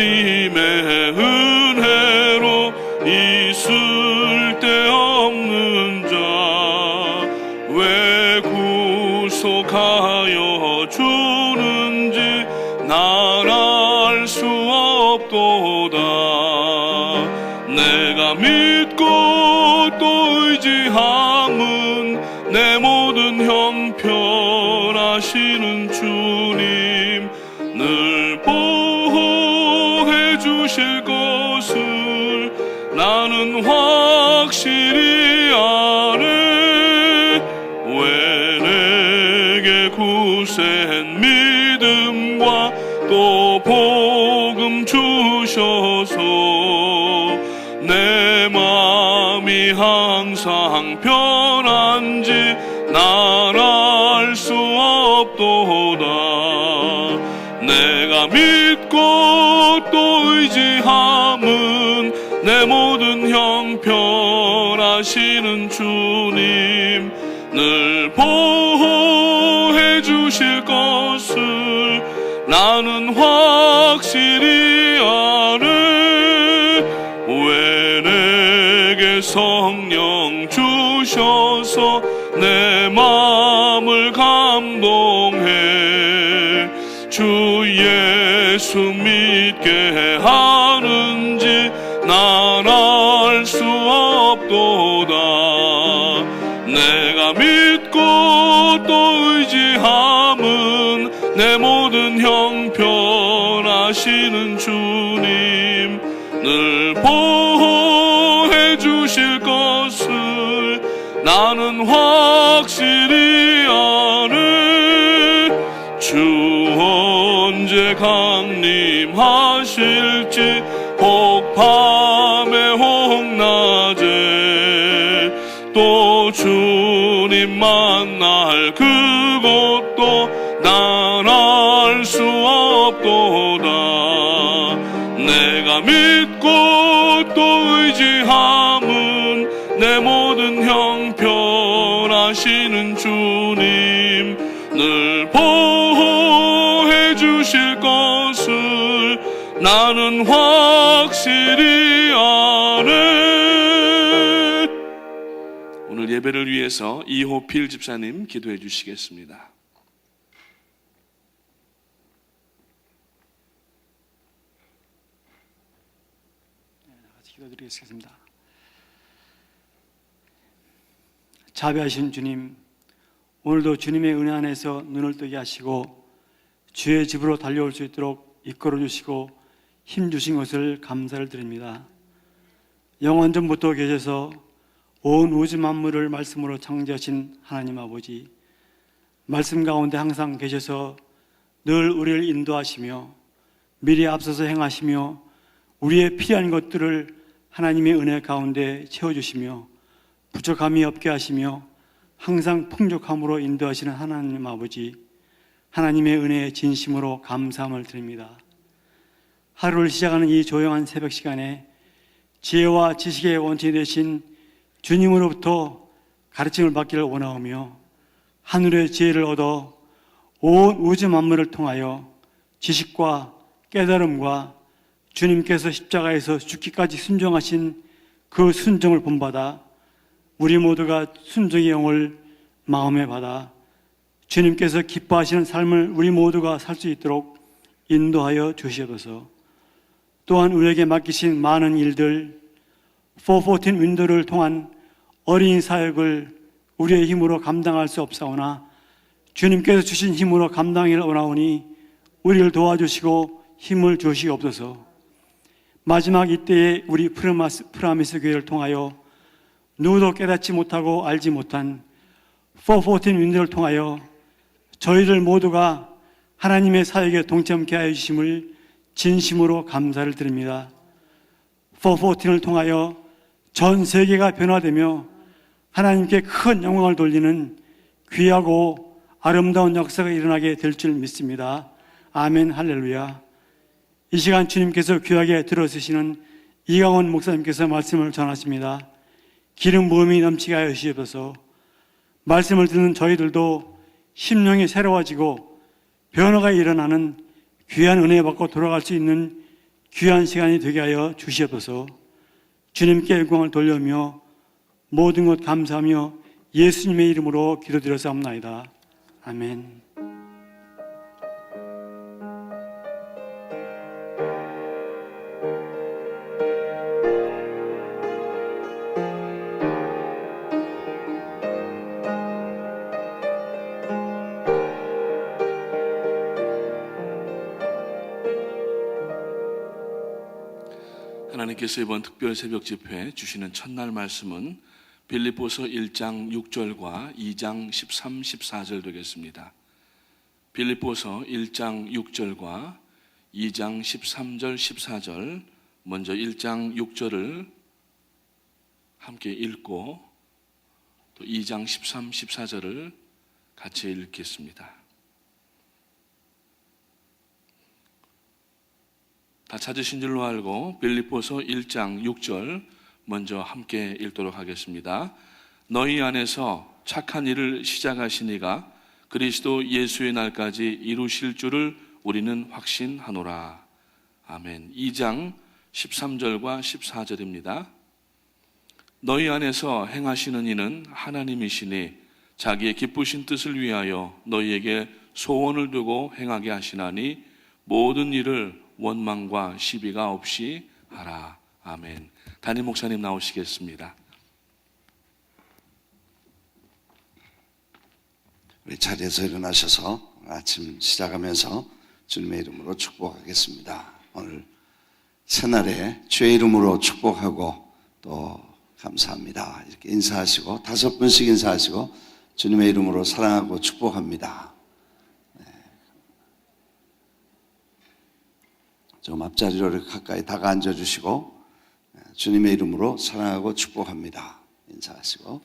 주님의 은혜로 있을 데 없는 자 왜 구속하여 주는지 난 알 수 없도다. 내가 믿고 또 의지함은 내 모든 형편하시는 주님 늘 보호해 주실 것을 나는 확실히 아네. 왜 내게 굳센 믿음과 또 복음 주셔서 내 마음이 항상 편한지 난 알 수 없도다. 내가 믿고 또 의지함은 내 모든 형편하시는 주님 늘 보호해 주실 것을 나는 확실히 아네. 왜 내게 성령 주셔서 내 마음을 감동해 주 예수 믿게 하는지 난 알 수 없도다. 내가 믿고 또 의지함은 내 모든 형편하시는 주님 늘 보호해 주실 것을 나는 확실히 아네. 주 언제 강림하실지 혹 밤에 혹 낮에 또 주님 만날 그것도 난 알 수 없도다. 내가 믿고 또 의지함은 내 모든 형편하시는 주님 늘 보호해 주실 것을 나는 확실히 아네. 오늘 예배를 위해서 이호필 집사님 기도해 주시겠습니다. 기도드리겠습니다. 자비하신 주님, 오늘도 주님의 은혜 안에서 눈을 뜨게 하시고 주의 집으로 달려올 수 있도록 이끌어 주시고 힘 주신 것을 감사를 드립니다. 영원전부터 계셔서 온 우주 만물을 말씀으로 창조하신 하나님 아버지, 말씀 가운데 항상 계셔서 늘 우리를 인도하시며 미리 앞서서 행하시며 우리의 필요한 것들을 하나님의 은혜 가운데 채워주시며 부족함이 없게 하시며 항상 풍족함으로 인도하시는 하나님 아버지, 하나님의 은혜에 진심으로 감사함을 드립니다. 하루를 시작하는 이 조용한 새벽 시간에 지혜와 지식의 원천이 되신 주님으로부터 가르침을 받기를 원하오며 하늘의 지혜를 얻어 온 우주 만물을 통하여 지식과 깨달음과 주님께서 십자가에서 죽기까지 순종하신 그 순종을 본받아 우리 모두가 순종의 영을 마음에 받아 주님께서 기뻐하시는 삶을 우리 모두가 살 수 있도록 인도하여 주시옵소서. 또한 우리에게 맡기신 많은 일들, 414 윈도를 통한 어린이 사역을 우리의 힘으로 감당할 수 없사오나 주님께서 주신 힘으로 감당하기를 원하오니 우리를 도와주시고 힘을 주시옵소서. 마지막 이때에 우리 프라미스 교회를 통하여 누구도 깨닫지 못하고 알지 못한 414 윈도를 통하여 저희들 모두가 하나님의 사역에 동참케 하여 주심을 진심으로 감사를 드립니다. 414를 통하여 전 세계가 변화되며 하나님께 큰 영광을 돌리는 귀하고 아름다운 역사가 일어나게 될 줄 믿습니다. 아멘, 할렐루야. 이 시간 주님께서 귀하게 들어주시는 이강원 목사님께서 말씀을 전하십니다. 기름 부음이 넘치게 하여 주시옵소서. 말씀을 듣는 저희들도 심령이 새로워지고 변화가 일어나는 귀한 은혜 받고 돌아갈 수 있는 귀한 시간이 되게 하여 주시옵소서. 주님께 영광을 돌려며 모든 것 감사하며 예수님의 이름으로 기도드렸사옵나이다. 아멘. 하나님께서 이번 특별 새벽 집회 주시는 첫날 말씀은 빌립보서 1장 6절과 2장 13, 14절 되겠습니다. 빌립보서 1장 6절과 2장 13절, 14절, 먼저 1장 6절을 함께 읽고 또 2장 13, 14절을 같이 읽겠습니다. 다 찾으신 줄로 알고 빌립보서 1장 6절 먼저 함께 읽도록 하겠습니다. 너희 안에서 착한 일을 시작하신 이가 그리스도 예수의 날까지 이루실 줄을 우리는 확신하노라. 아멘. 2장 13절과 14절입니다. 너희 안에서 행하시는 이는 하나님이시니 자기의 기쁘신 뜻을 위하여 너희에게 소원을 두고 행하게 하시나니 모든 일을 원망과 시비가 없이 하라. 아멘. 담임 목사님 나오시겠습니다. 우리 자리에서 일어나셔서 아침 시작하면서 주님의 이름으로 축복하겠습니다. 오늘 새날에 주의 이름으로 축복하고 또 감사합니다. 이렇게 인사하시고 5분씩 인사하시고 주님의 이름으로 사랑하고 축복합니다. 좀 앞자리로 이렇게 가까이 다가 앉아주시고 주님의 이름으로 사랑하고 축복합니다. 인사하시고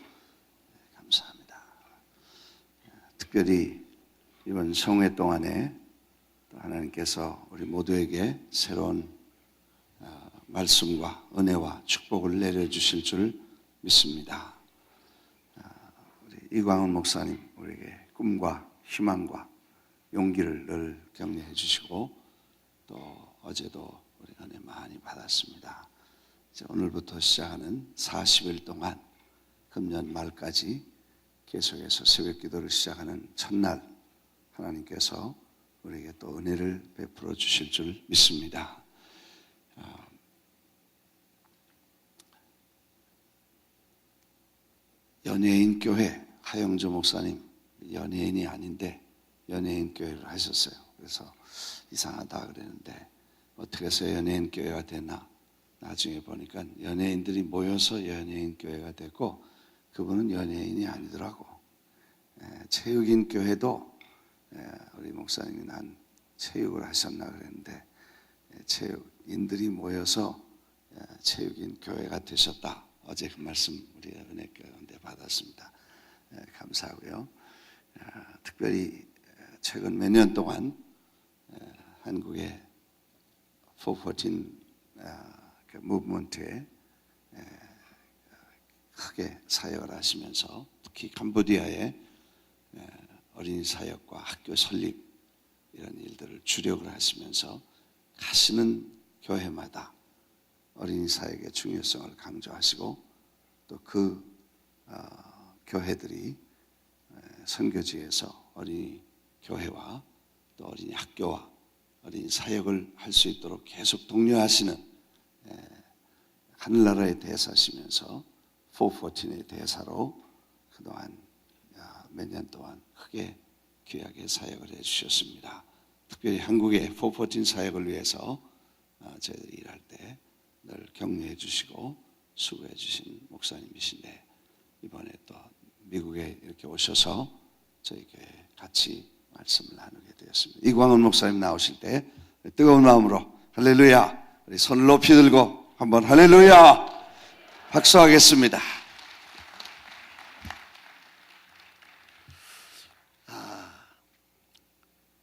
감사합니다. 특별히 이번 성회 동안에 하나님께서 우리 모두에게 새로운 말씀과 은혜와 축복을 내려주실 줄 믿습니다. 우리 이광훈 목사님 우리에게 꿈과 희망과 용기를 늘 격려해 주시고 또 어제도 우리 은혜 많이 받았습니다. 이제 오늘부터 시작하는 40일 동안 금년 말까지 계속해서 새벽 기도를 시작하는 첫날 하나님께서 우리에게 또 은혜를 베풀어 주실 줄 믿습니다. 연예인 교회 하영조 목사님 연예인이 아닌데 연예인 교회를 하셨어요. 그래서 이상하다 그랬는데 어떻게 해서 연예인 교회가 되나 나중에 보니까 연예인들이 모여서 연예인 교회가 되고 그분은 연예인이 아니더라고. 체육인 교회도 우리 목사님이 난 체육을 하셨나 그랬는데 체육인들이 모여서 체육인 교회가 되셨다. 어제 그 말씀 우리 은혜 가운데 받았습니다. 감사하고요. 특별히 최근 몇 년 동안 한국의 414 그 무브먼트에 크게 사역을 하시면서 특히 캄보디아의 어린이 사역과 학교 설립 이런 일들을 주력을 하시면서 가시는 교회마다 어린이 사역의 중요성을 강조하시고 또 그 교회들이 선교지에서 어린이 교회와 또 어린이 학교와 어린이 사역을 할 수 있도록 계속 독려하시는 하늘나라의 대사시면서 414의 대사로 그동안 몇 년 동안 크게 귀하게 사역을 해주셨습니다. 특별히 한국의 414 사역을 위해서 저희들이 일할 때 늘 격려해 주시고 수고해 주신 목사님이신데 이번에 또 미국에 이렇게 오셔서 저희 교회 같이 말씀을 나누게 되었습니다. 이광훈 목사님 나오실 때 뜨거운 마음으로 할렐루야 우리 손을 높이 들고 한번 할렐루야 박수하겠습니다.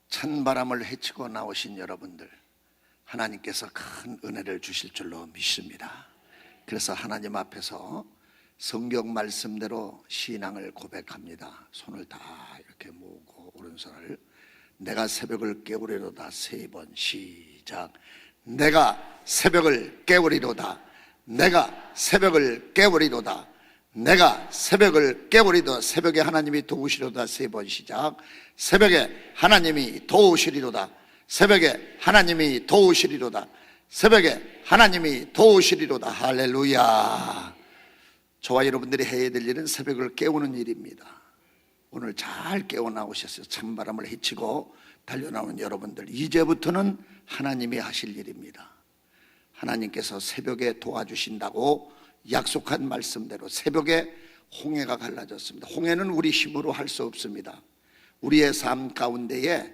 찬바람을 헤치고 나오신 여러분들 하나님께서 큰 은혜를 주실 줄로 믿습니다. 그래서 하나님 앞에서 성경 말씀대로 신앙을 고백합니다. 손을 다 이렇게 모으고 오른손을 내가 새벽을 깨우리로다 3번 시작. 내가 새벽을 깨우리로다. 내가 새벽을 깨우리로다. 내가 새벽을 깨우리로다. 새벽에 하나님이 도우시리로다. 3번 시작. 새벽에 하나님이 도우시리로다. 새벽에 하나님이 도우시리로다. 새벽에 하나님이 도우시리로다. 할렐루야. 저와 여러분들이 해야 될 일은 새벽을 깨우는 일입니다. 오늘 잘 깨어나오셨어요. 찬바람을 헤치고 달려나오는 여러분들, 이제부터는 하나님이 하실 일입니다. 하나님께서 새벽에 도와주신다고 약속한 말씀대로 새벽에 홍해가 갈라졌습니다. 홍해는 우리 힘으로 할 수 없습니다. 우리의 삶 가운데에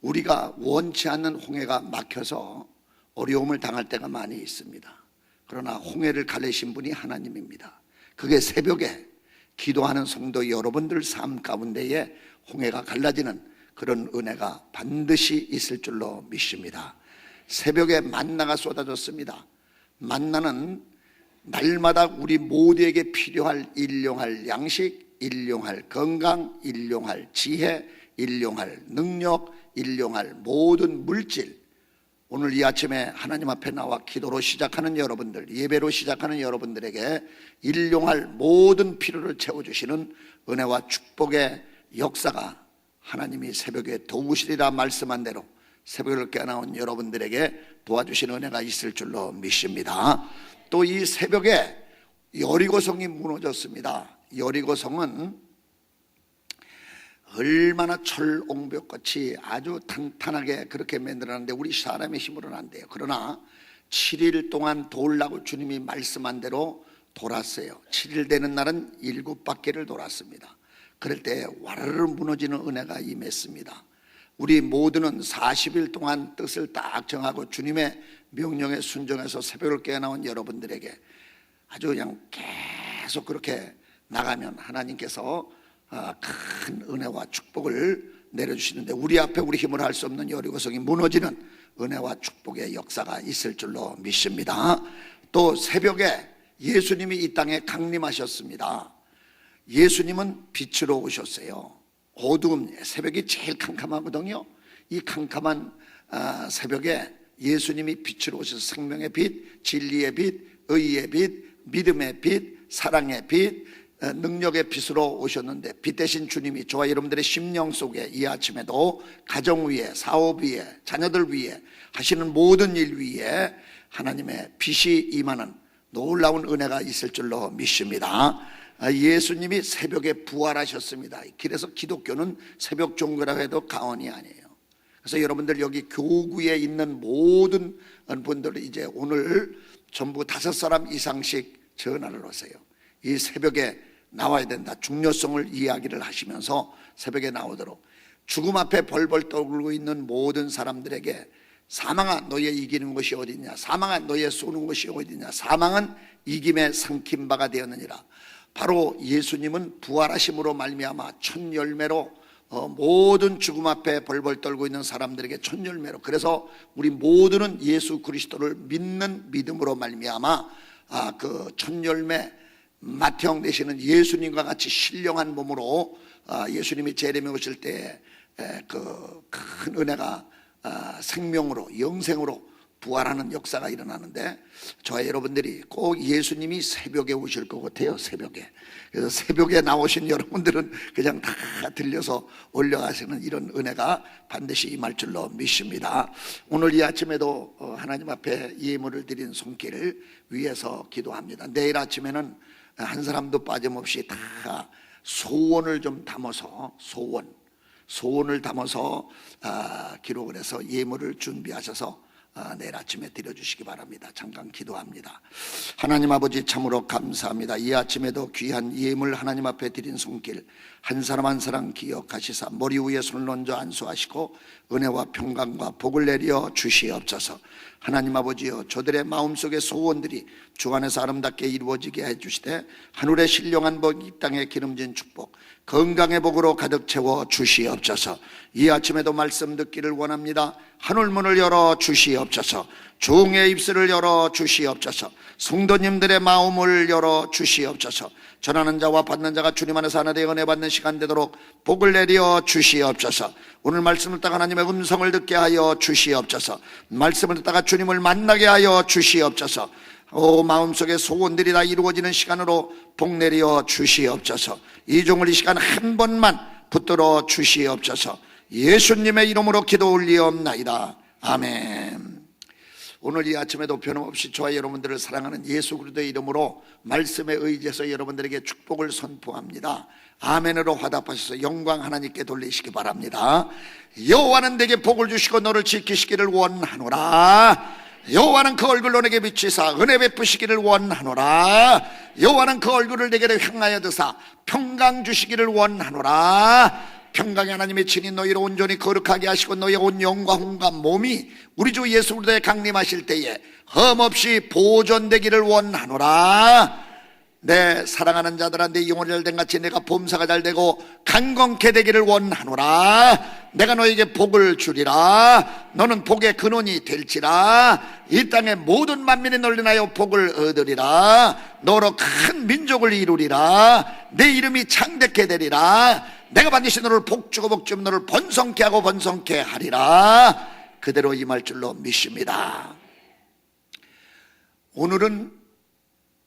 우리가 원치 않는 홍해가 막혀서 어려움을 당할 때가 많이 있습니다. 그러나 홍해를 가르신 분이 하나님입니다. 그게 새벽에 기도하는 성도 여러분들 삶 가운데에 홍해가 갈라지는 그런 은혜가 반드시 있을 줄로 믿습니다. 새벽에 만나가 쏟아졌습니다. 만나는 날마다 우리 모두에게 필요할 일용할 양식, 일용할 건강, 일용할 지혜, 일용할 능력, 일용할 모든 물질, 오늘 이 아침에 하나님 앞에 나와 기도로 시작하는 여러분들, 예배로 시작하는 여러분들에게 일용할 모든 필요를 채워주시는 은혜와 축복의 역사가 하나님이 새벽에 도우시리라 말씀한 대로 새벽을 깨어나온 여러분들에게 도와주시는 은혜가 있을 줄로 믿습니다. 또 이 새벽에 여리고성이 무너졌습니다. 여리고성은 얼마나 철옹벽같이 아주 탄탄하게 그렇게 만들었는데 우리 사람의 힘으로는 안 돼요. 그러나 7일 동안 돌라고 주님이 말씀한 대로 돌았어요. 7일 되는 날은 7바퀴를 돌았습니다. 그럴 때 와르르 무너지는 은혜가 임했습니다. 우리 모두는 40일 동안 뜻을 딱 정하고 주님의 명령에 순종해서 새벽을 깨어나온 여러분들에게 아주 그냥 계속 그렇게 나가면 하나님께서 큰 은혜와 축복을 내려주시는데, 우리 앞에 우리 힘으로 할 수 없는 여리고성이 무너지는 은혜와 축복의 역사가 있을 줄로 믿습니다. 또 새벽에 예수님이 이 땅에 강림하셨습니다. 예수님은 빛으로 오셨어요. 어두움, 새벽이 제일 캄캄하거든요. 이 캄캄한 새벽에 예수님이 빛으로 오셔서 생명의 빛, 진리의 빛, 의의 빛, 믿음의 빛, 사랑의 빛, 능력의 빛으로 오셨는데, 빛 대신 주님이 저와 여러분들의 심령 속에 이 아침에도 가정 위에, 사업 위에, 자녀들 위에, 하시는 모든 일 위에 하나님의 빛이 임하는 놀라운 은혜가 있을 줄로 믿습니다. 예수님이 새벽에 부활하셨습니다. 그래서 기독교는 새벽 종교라고 해도 과언이 아니에요. 그래서 여러분들 여기 교구에 있는 모든 분들이 이제 오늘 전부 5사람 이상씩 전화를 오세요. 이 새벽에 나와야 된다. 중요성을 이야기를 하시면서 새벽에 나오도록, 죽음 앞에 벌벌 떨고 있는 모든 사람들에게 사망아 너의 이기는 것이 어디냐, 사망아 너의 쏘는 것이 어디냐, 사망은 이김에 삼킨 바가 되었느니라. 바로 예수님은 부활하심으로 말미암아 첫 열매로 모든 죽음 앞에 벌벌 떨고 있는 사람들에게 첫 열매로, 그래서 우리 모두는 예수 그리스도를 믿는 믿음으로 말미암아 그 첫 열매 맏형 되시는 예수님과 같이 신령한 몸으로 예수님이 재림에 오실 때 그 큰 은혜가 생명으로 영생으로 부활하는 역사가 일어나는데, 저와 여러분들이 꼭 예수님이 새벽에 오실 것 같아요. 새벽에. 그래서 새벽에 나오신 여러분들은 그냥 다 들려서 올려가시는 이런 은혜가 반드시 임할 줄로 믿습니다. 오늘 이 아침에도 하나님 앞에 예물을 드린 손길을 위해서 기도합니다. 내일 아침에는 한 사람도 빠짐없이 다 소원을 좀 담아서 소원을 담아서 기록을 해서 예물을 준비하셔서 내일 아침에 드려주시기 바랍니다. 잠깐 기도합니다. 하나님 아버지, 참으로 감사합니다. 이 아침에도 귀한 예물 하나님 앞에 드린 손길 한 사람 한 사람 기억하시사 머리 위에 손을 얹어 안수하시고 은혜와 평강과 복을 내려 주시옵소서. 하나님 아버지여, 저들의 마음속의 소원들이 주 안에서 아름답게 이루어지게 해주시되 하늘의 신령한 복, 이 땅의 기름진 축복, 건강의 복으로 가득 채워 주시옵소서. 이 아침에도 말씀 듣기를 원합니다. 하늘문을 열어 주시옵소서. 종의 입술을 열어 주시옵소서. 성도님들의 마음을 열어 주시옵소서. 전하는 자와 받는 자가 주님 안에서 하나 되어 은혜 받는 시간 되도록 복을 내려 주시옵소서. 오늘 말씀을 듣다가 하나님의 음성을 듣게 하여 주시옵소서. 말씀을 듣다가 주님을 만나게 하여 주시옵소서. 마음속의 소원들이 다 이루어지는 시간으로 복 내려 주시옵소서. 이 종을 이 시간 한 번만 붙들어 주시옵소서. 예수님의 이름으로 기도 올리옵나이다. 아멘. 오늘 이 아침에도 변함없이 저와 여러분들을 사랑하는 예수 그리스도의 이름으로 말씀에 의지해서 여러분들에게 축복을 선포합니다. 아멘으로 화답하셔서 영광 하나님께 돌리시기 바랍니다. 여호와는 내게 복을 주시고 너를 지키시기를 원하노라. 여호와는 그 얼굴로 내게 비치사 은혜 베푸시기를 원하노라. 여호와는 그 얼굴을 내게로 향하여 드사 평강 주시기를 원하노라. 평강의 하나님의 친히 너희를 온전히 거룩하게 하시고 너희의 온 영과 혼과 몸이 우리 주 예수 그리스도에 강림하실 때에 흠없이 보존되기를 원하노라. 내 사랑하는 자들아, 내 영혼이 잘된 같이 내가 범사가 잘되고 강건케 되기를 원하노라. 내가 너에게 복을 주리라. 너는 복의 근원이 될지라. 이 땅의 모든 만민이 널 인하여 복을 얻으리라. 너로 큰 민족을 이루리라. 내 이름이 창대케 되리라. 내가 반드시 너를 복주고 복주면 너를 번성케 하고 번성케 하리라. 그대로 임할 줄로 믿습니다. 오늘은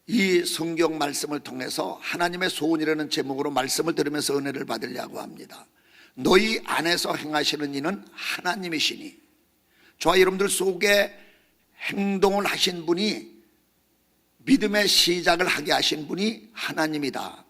이 성경 말씀을 통해서 하나님의 소원이라는 제목으로 말씀을 들으면서 은혜를 받으려고 합니다. 너희 안에서 행하시는 이는 하나님이시니. 저와 여러분들 속에 행동을 하신 분이, 믿음의 시작을 하게 하신 분이 하나님이다.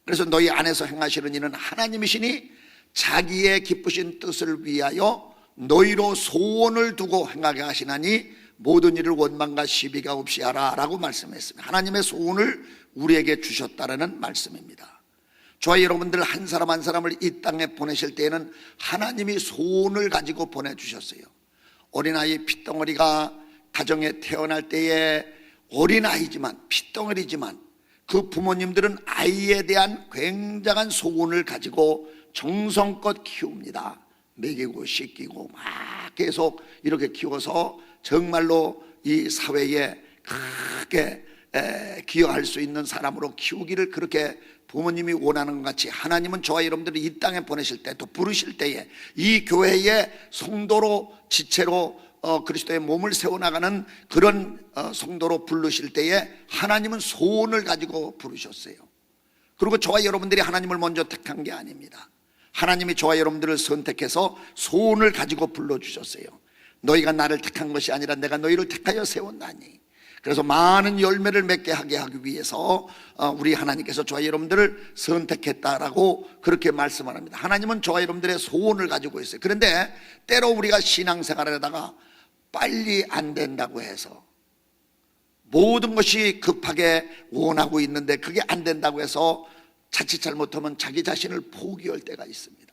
그래서 너희 안에서 행하시는 이는 하나님이시니 자기의 기쁘신 뜻을 위하여 너희로 소원을 두고 행하게 하시나니 모든 일을 원망과 시비가 없이 하라 라고 말씀했습니다. 하나님의 소원을 우리에게 주셨다라는 말씀입니다. 저와 여러분들 한 사람 한 사람을 이 땅에 보내실 때에는 하나님이 소원을 가지고 보내주셨어요. 어린아이 핏덩어리가 가정에 태어날 때에 어린아이지만 핏덩어리지만 그 부모님들은 아이에 대한 굉장한 소원을 가지고 정성껏 키웁니다. 먹이고 씻기고 막 계속 이렇게 키워서 정말로 이 사회에 크게 기여할 수 있는 사람으로 키우기를 그렇게 부모님이 원하는 것 같이 하나님은 저와 여러분들을 이 땅에 보내실 때, 또 부르실 때에 이 교회의 성도로 지체로 그리스도의 몸을 세워나가는 그런 성도로 부르실 때에 하나님은 소원을 가지고 부르셨어요. 그리고 저와 여러분들이 하나님을 먼저 택한 게 아닙니다. 하나님이 저와 여러분들을 선택해서 소원을 가지고 불러주셨어요. 너희가 나를 택한 것이 아니라 내가 너희를 택하여 세웠나니. 그래서 많은 열매를 맺게 하게 하기 위해서 우리 하나님께서 저와 여러분들을 선택했다라고 그렇게 말씀을 합니다. 하나님은 저와 여러분들의 소원을 가지고 있어요. 그런데 때로 우리가 신앙생활을 하다가 빨리 안 된다고 해서, 모든 것이 급하게 원하고 있는데 그게 안 된다고 해서 자칫 잘못하면 자기 자신을 포기할 때가 있습니다.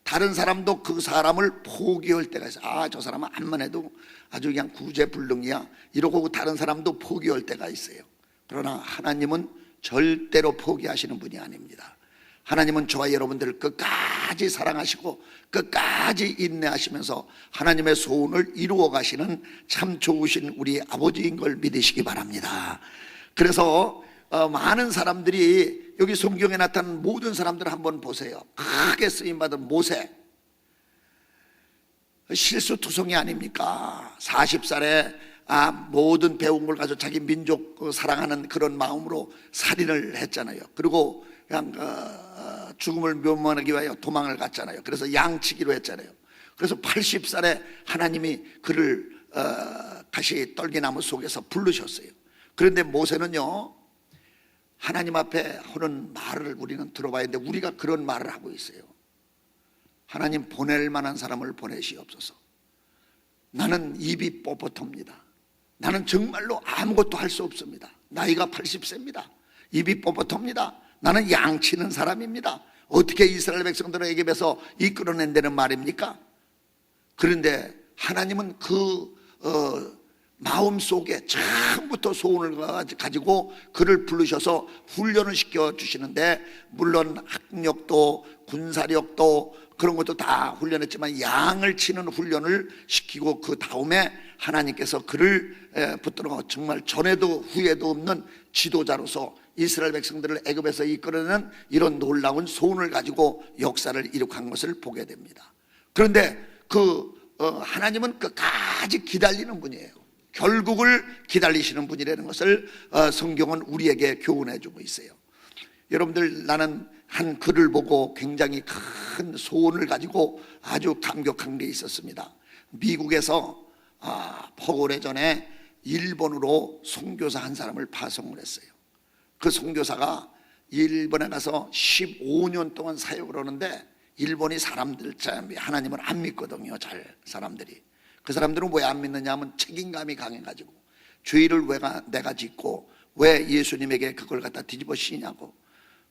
다른 사람도 그 사람을 포기할 때가 있어요. 저 사람은 암만 해도 아주 그냥 구제불능이야 이러고 다른 사람도 포기할 때가 있어요. 그러나 하나님은 절대로 포기하시는 분이 아닙니다. 하나님은 저와 여러분들을 끝까지 사랑하시고 끝까지 인내하시면서 하나님의 소원을 이루어 가시는 참 좋으신 우리 아버지인 걸 믿으시기 바랍니다. 그래서 많은 사람들이 여기 성경에 나타난 모든 사람들을 한번 보세요. 크게 쓰임받은 모세, 실수투성이 아닙니까? 40살에 모든 배운 걸 가지고 자기 민족 사랑하는 그런 마음으로 살인을 했잖아요. 그리고 그냥 죽음을 면면하기 위하여 도망을 갔잖아요. 그래서 양치기로 했잖아요. 그래서 80살에 하나님이 그를 가시 떨기나무 속에서 부르셨어요. 그런데 모세는요, 하나님 앞에 하는 말을 우리는 들어봐야 되는데 우리가 그런 말을 하고 있어요. 하나님, 보낼 만한 사람을 보내시옵소서. 나는 입이 뻣뻣합니다. 나는 정말로 아무것도 할 수 없습니다. 나이가 80세입니다. 입이 뻣뻣합니다. 나는 양치는 사람입니다. 어떻게 이스라엘 백성들을 애굽에서 이끌어낸다는 말입니까? 그런데 하나님은 그 마음속에 처음부터 소원을 가지고 그를 부르셔서 훈련을 시켜주시는데, 물론 학력도 군사력도 그런 것도 다 훈련했지만 양을 치는 훈련을 시키고 그 다음에 하나님께서 그를 붙들어 정말 전에도 후에도 없는 지도자로서 이스라엘 백성들을 애굽에서 이끌어내는 이런 놀라운 소원을 가지고 역사를 이룩한 것을 보게 됩니다. 그런데 하나님은 끝까지 기다리는 분이에요. 결국을 기다리시는 분이라는 것을 성경은 우리에게 교훈해 주고 있어요. 여러분들, 나는 한 글을 보고 굉장히 큰 소원을 가지고 아주 감격한 게 있었습니다. 미국에서 오래전에 일본으로 선교사 한 사람을 파송을 했어요. 그 선교사가 일본에 가서 15년 동안 사역을 하는데, 일본이 사람들 참 하나님을 안 믿거든요. 사람들이. 그 사람들은 왜 안 믿느냐 하면 책임감이 강해가지고, 죄를 왜 내가 짓고 왜 예수님에게 그걸 갖다 뒤집어 씌냐고,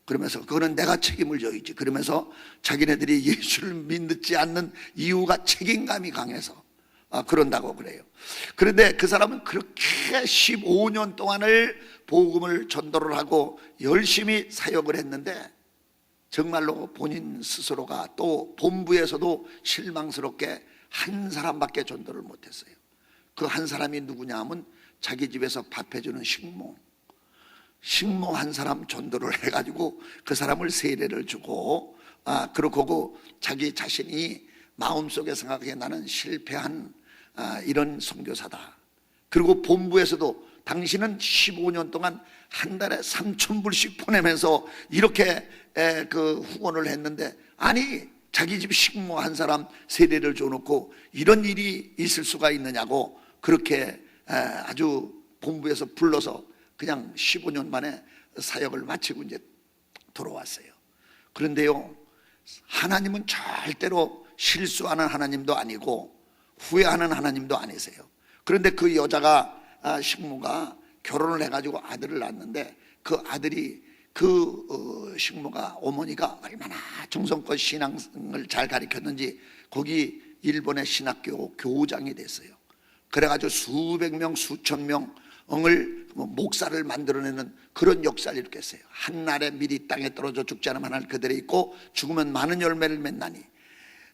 그러면서 그거는 내가 책임을 져야지, 그러면서 자기네들이 예수를 믿지 않는 이유가 책임감이 강해서 그런다고 그래요. 그런데 그 사람은 그렇게 15년 동안을 복음을 전도를 하고 열심히 사역을 했는데, 정말로 본인 스스로가 또 본부에서도 실망스럽게 한 사람밖에 전도를 못했어요. 그 한 사람이 누구냐 하면 자기 집에서 밥 해주는 식모 한 사람 전도를 해가지고 그 사람을 세례를 주고, 그러고 자기 자신이 마음속에 생각해, 나는 실패한 이런 선교사다. 그리고 본부에서도 당신은 15년 동안 한 달에 3,000불씩 보내면서 이렇게 그 후원을 했는데, 아니 자기 집 식모 한 사람 세례를 줘놓고 이런 일이 있을 수가 있느냐고, 그렇게 아주 본부에서 불러서 그냥 15년 만에 사역을 마치고 이제 돌아왔어요. 그런데요, 하나님은 절대로 실수하는 하나님도 아니고 후회하는 하나님도 아니세요. 그런데 그 여자가 식모가 결혼을 해가지고 아들을 낳았는데, 그 아들이 식모가 어머니가 얼마나 정성껏 신앙을 잘 가르쳤는지 거기 일본의 신학교 교장이 됐어요. 그래가지고 수백 명 수천 명을 목사를 만들어내는 그런 역사를 일으켰어요. 한날에 미리 땅에 떨어져 죽지 않으면 하늘 그대로 있고 죽으면 많은 열매를 맺나니,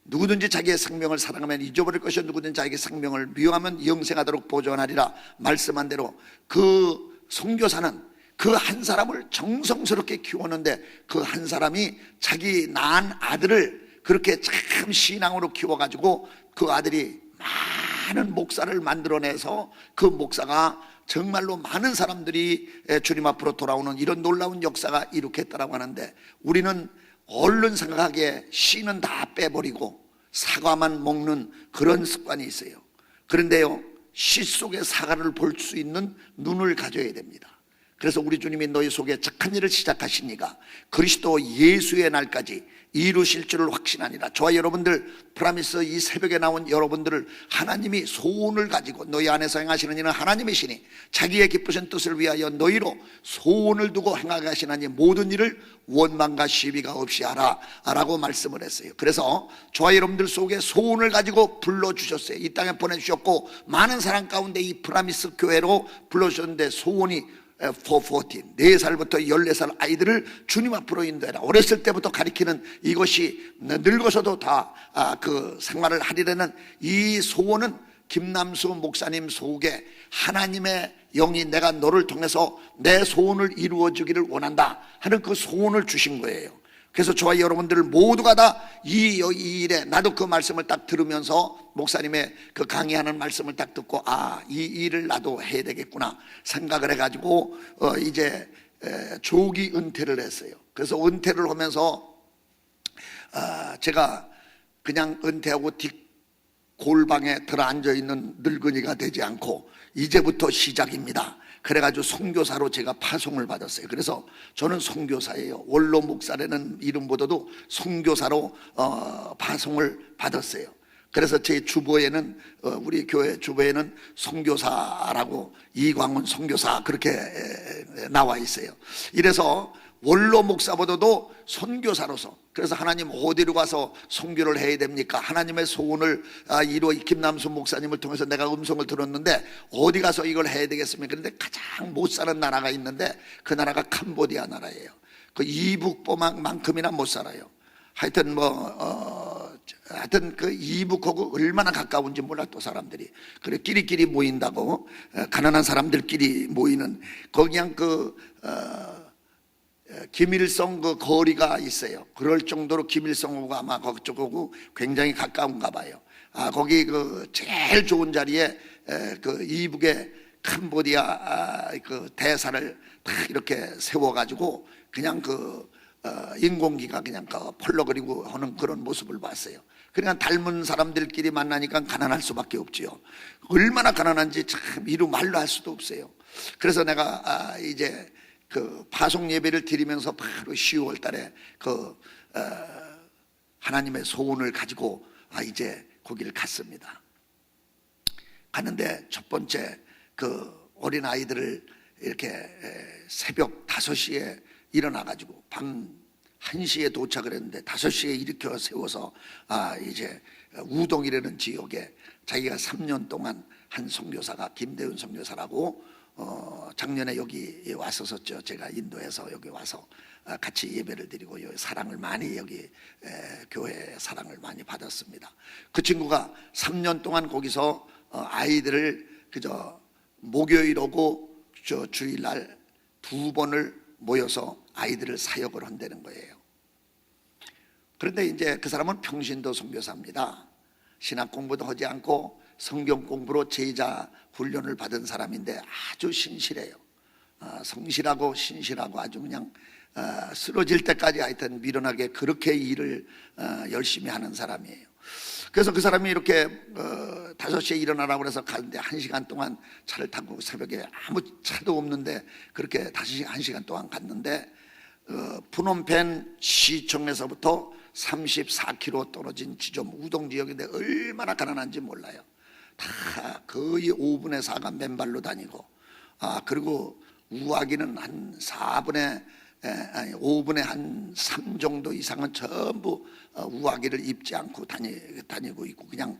누구든지 자기의 생명을 사랑하면 잊어버릴 것이요 누구든지 자기의 생명을 미워하면 영생하도록 보존하리라 말씀한 대로, 그 선교사는 그 한 사람을 정성스럽게 키웠는데, 그 한 사람이 자기 낳은 아들을 그렇게 참 신앙으로 키워가지고 그 아들이 많은 목사를 만들어내서 그 목사가 정말로 많은 사람들이 주님 앞으로 돌아오는 이런 놀라운 역사가 이룩했다라고 하는데, 우리는 얼른 생각하기에 씨는 다 빼버리고 사과만 먹는 그런 습관이 있어요. 그런데요, 씨 속에 사과를 볼 수 있는 눈을 가져야 됩니다. 그래서 우리 주님이 너희 속에 착한 일을 시작하시니까 그리스도 예수의 날까지 이루실 줄을 확신하니라. 저와 여러분들, 프라미스 이 새벽에 나온 여러분들을 하나님이 소원을 가지고 너희 안에서 행하시는 이는 하나님이시니 자기의 기쁘신 뜻을 위하여 너희로 소원을 두고 행하게 하시나니 모든 일을 원망과 시비가 없이 하라 라고 말씀을 했어요. 그래서 저와 여러분들 속에 소원을 가지고 불러주셨어요. 이 땅에 보내주셨고, 많은 사람 가운데 이 프라미스 교회로 불러주셨는데, 소원이 4살부터 14살 아이들을 주님 앞으로 인도해라. 어렸을 때부터 가르치는 이것이 늙어서도 다 그 생활을 하리라는 이 소원은 김남수 목사님 속에 하나님의 영이 내가 너를 통해서 내 소원을 이루어 주기를 원한다 하는 그 소원을 주신 거예요. 그래서 저와 여러분들 모두가 다 이 일에, 나도 그 말씀을 딱 들으면서 목사님의 그 강의하는 말씀을 딱 듣고, 이 일을 나도 해야 되겠구나 생각을 해가지고 이제 조기 은퇴를 했어요. 그래서 은퇴를 하면서 제가 그냥 은퇴하고 뒷골방에 들어앉아 있는 늙은이가 되지 않고 이제부터 시작입니다. 그래가지고 선교사로 제가 파송을 받았어요. 그래서 저는 선교사예요. 원로 목사라는 이름보다도 선교사로 파송을 받았어요. 그래서 제 주보에는 우리 교회 주보에는 선교사라고 이광훈 선교사 그렇게 나와 있어요. 이래서 원로 목사보다도 선교사로서, 그래서 하나님 어디로 가서 선교를 해야 됩니까? 하나님의 소원을 이루어 김남수 목사님을 통해서 내가 음성을 들었는데 어디 가서 이걸 해야 되겠습니까? 그런데 가장 못 사는 나라가 있는데 그 나라가 캄보디아 나라예요. 그 이북보만큼이나 못 살아요. 하여튼 하여튼 그 이북하고 얼마나 가까운지 몰라. 또 사람들이 그래 끼리끼리 모인다고, 가난한 사람들끼리 모이는 그냥 김일성 그 거리가 있어요. 그럴 정도로 김일성하고 아마 그쪽하고 굉장히 가까운가 봐요. 거기 그 제일 좋은 자리에 그 이북의 캄보디아 그 대사를 딱 이렇게 세워가지고 그냥 인공기가 그냥 펄럭거리고 하는 그런 모습을 봤어요. 그러니까 닮은 사람들끼리 만나니까 가난할 수밖에 없지요. 얼마나 가난한지 참 이루 말로 할 수도 없어요. 그래서 내가 이제 그 파송 예배를 드리면서 바로 10월 달에 하나님의 소원을 가지고 이제 거기를 갔습니다. 가는데 첫 번째 그 어린 아이들을 이렇게 새벽 5시에 일어나가지고 밤 1시에 도착을 했는데 5시에 일으켜 세워서 이제 우동이라는 지역에 자기가 3년 동안 한 선교사가 김대훈 선교사라고 작년에 여기 왔었었죠. 제가 인도에서 여기 와서 같이 예배를 드리고 사랑을 많이 여기 교회 사랑을 많이 받았습니다. 그 친구가 3년 동안 거기서 아이들을 그저 목요일 오고 주일날 2번을 모여서 아이들을 사역을 한다는 거예요. 그런데 이제 그 사람은 평신도 선교사입니다. 신학 공부도 하지 않고 성경 공부로 제자 훈련을 받은 사람인데 아주 신실해요. 성실하고 신실하고 아주 그냥 쓰러질 때까지 하여튼 미련하게 그렇게 일을 열심히 하는 사람이에요. 그래서 그 사람이 이렇게 5시에 일어나라고 그래서 가는데 1시간 동안 차를 타고 새벽에 아무 차도 없는데 그렇게 다시 1시간 동안 갔는데 푸놈펜 시청에서부터 34km 떨어진 지점 우동 지역인데 얼마나 가난한지 몰라요. 다 거의 5분의 4가 맨발로 다니고 그리고 우아기는 한 5분의 한 3 정도 이상은 전부 우아기를 입지 않고 다니고 있고 그냥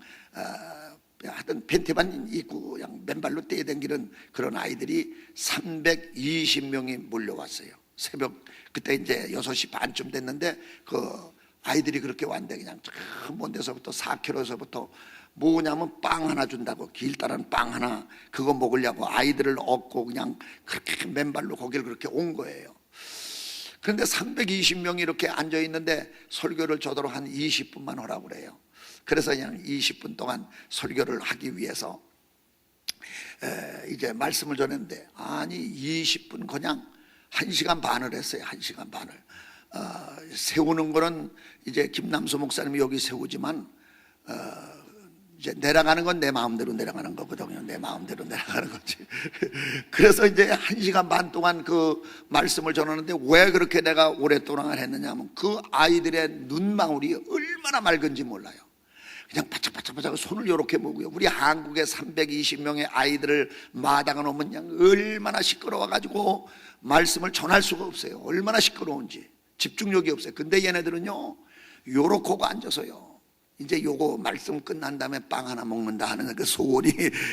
하여튼 팬티만 입고 그냥 맨발로 뛰어다니는 그런 아이들이 320명이 몰려왔어요. 새벽 그때 이제 6시 반쯤 됐는데 그 아이들이 그렇게 왔는데 그냥 먼 데서부터 4km에서부터 뭐냐면 빵 하나 준다고, 길 따라는 빵 하나 그거 먹으려고 아이들을 업고 그냥 그렇게 맨발로 거기를 그렇게 온 거예요. 그런데 320명이 이렇게 앉아 있는데 설교를 저더러 한 20분만 하라고 그래요. 그래서 그냥 20분 동안 설교를 하기 위해서 이제 말씀을 전했는데 아니 20분 그냥 1시간 반을 했어요. 1시간 반을 세우는 거는 이제 김남수 목사님이 여기 세우지만 이제 내려가는 건 내 마음대로 내려가는 거거든요. 내 마음대로 내려가는 거지. 그래서 이제 1시간 반 동안 그 말씀을 전하는데 왜 그렇게 내가 오랫동안 했느냐면 그 아이들의 눈망울이 얼마나 맑은지 몰라요. 그냥 바짝바짝바짝 손을 이렇게 모으고요. 우리 한국의 320명의 아이들을 마당에 놓으면 그냥 얼마나 시끄러워가지고 말씀을 전할 수가 없어요. 얼마나 시끄러운지 집중력이 없어요. 근데 얘네들은요 요렇게 하고 앉아서요 이제 요거 말씀 끝난 다음에 빵 하나 먹는다 하는 그 소원이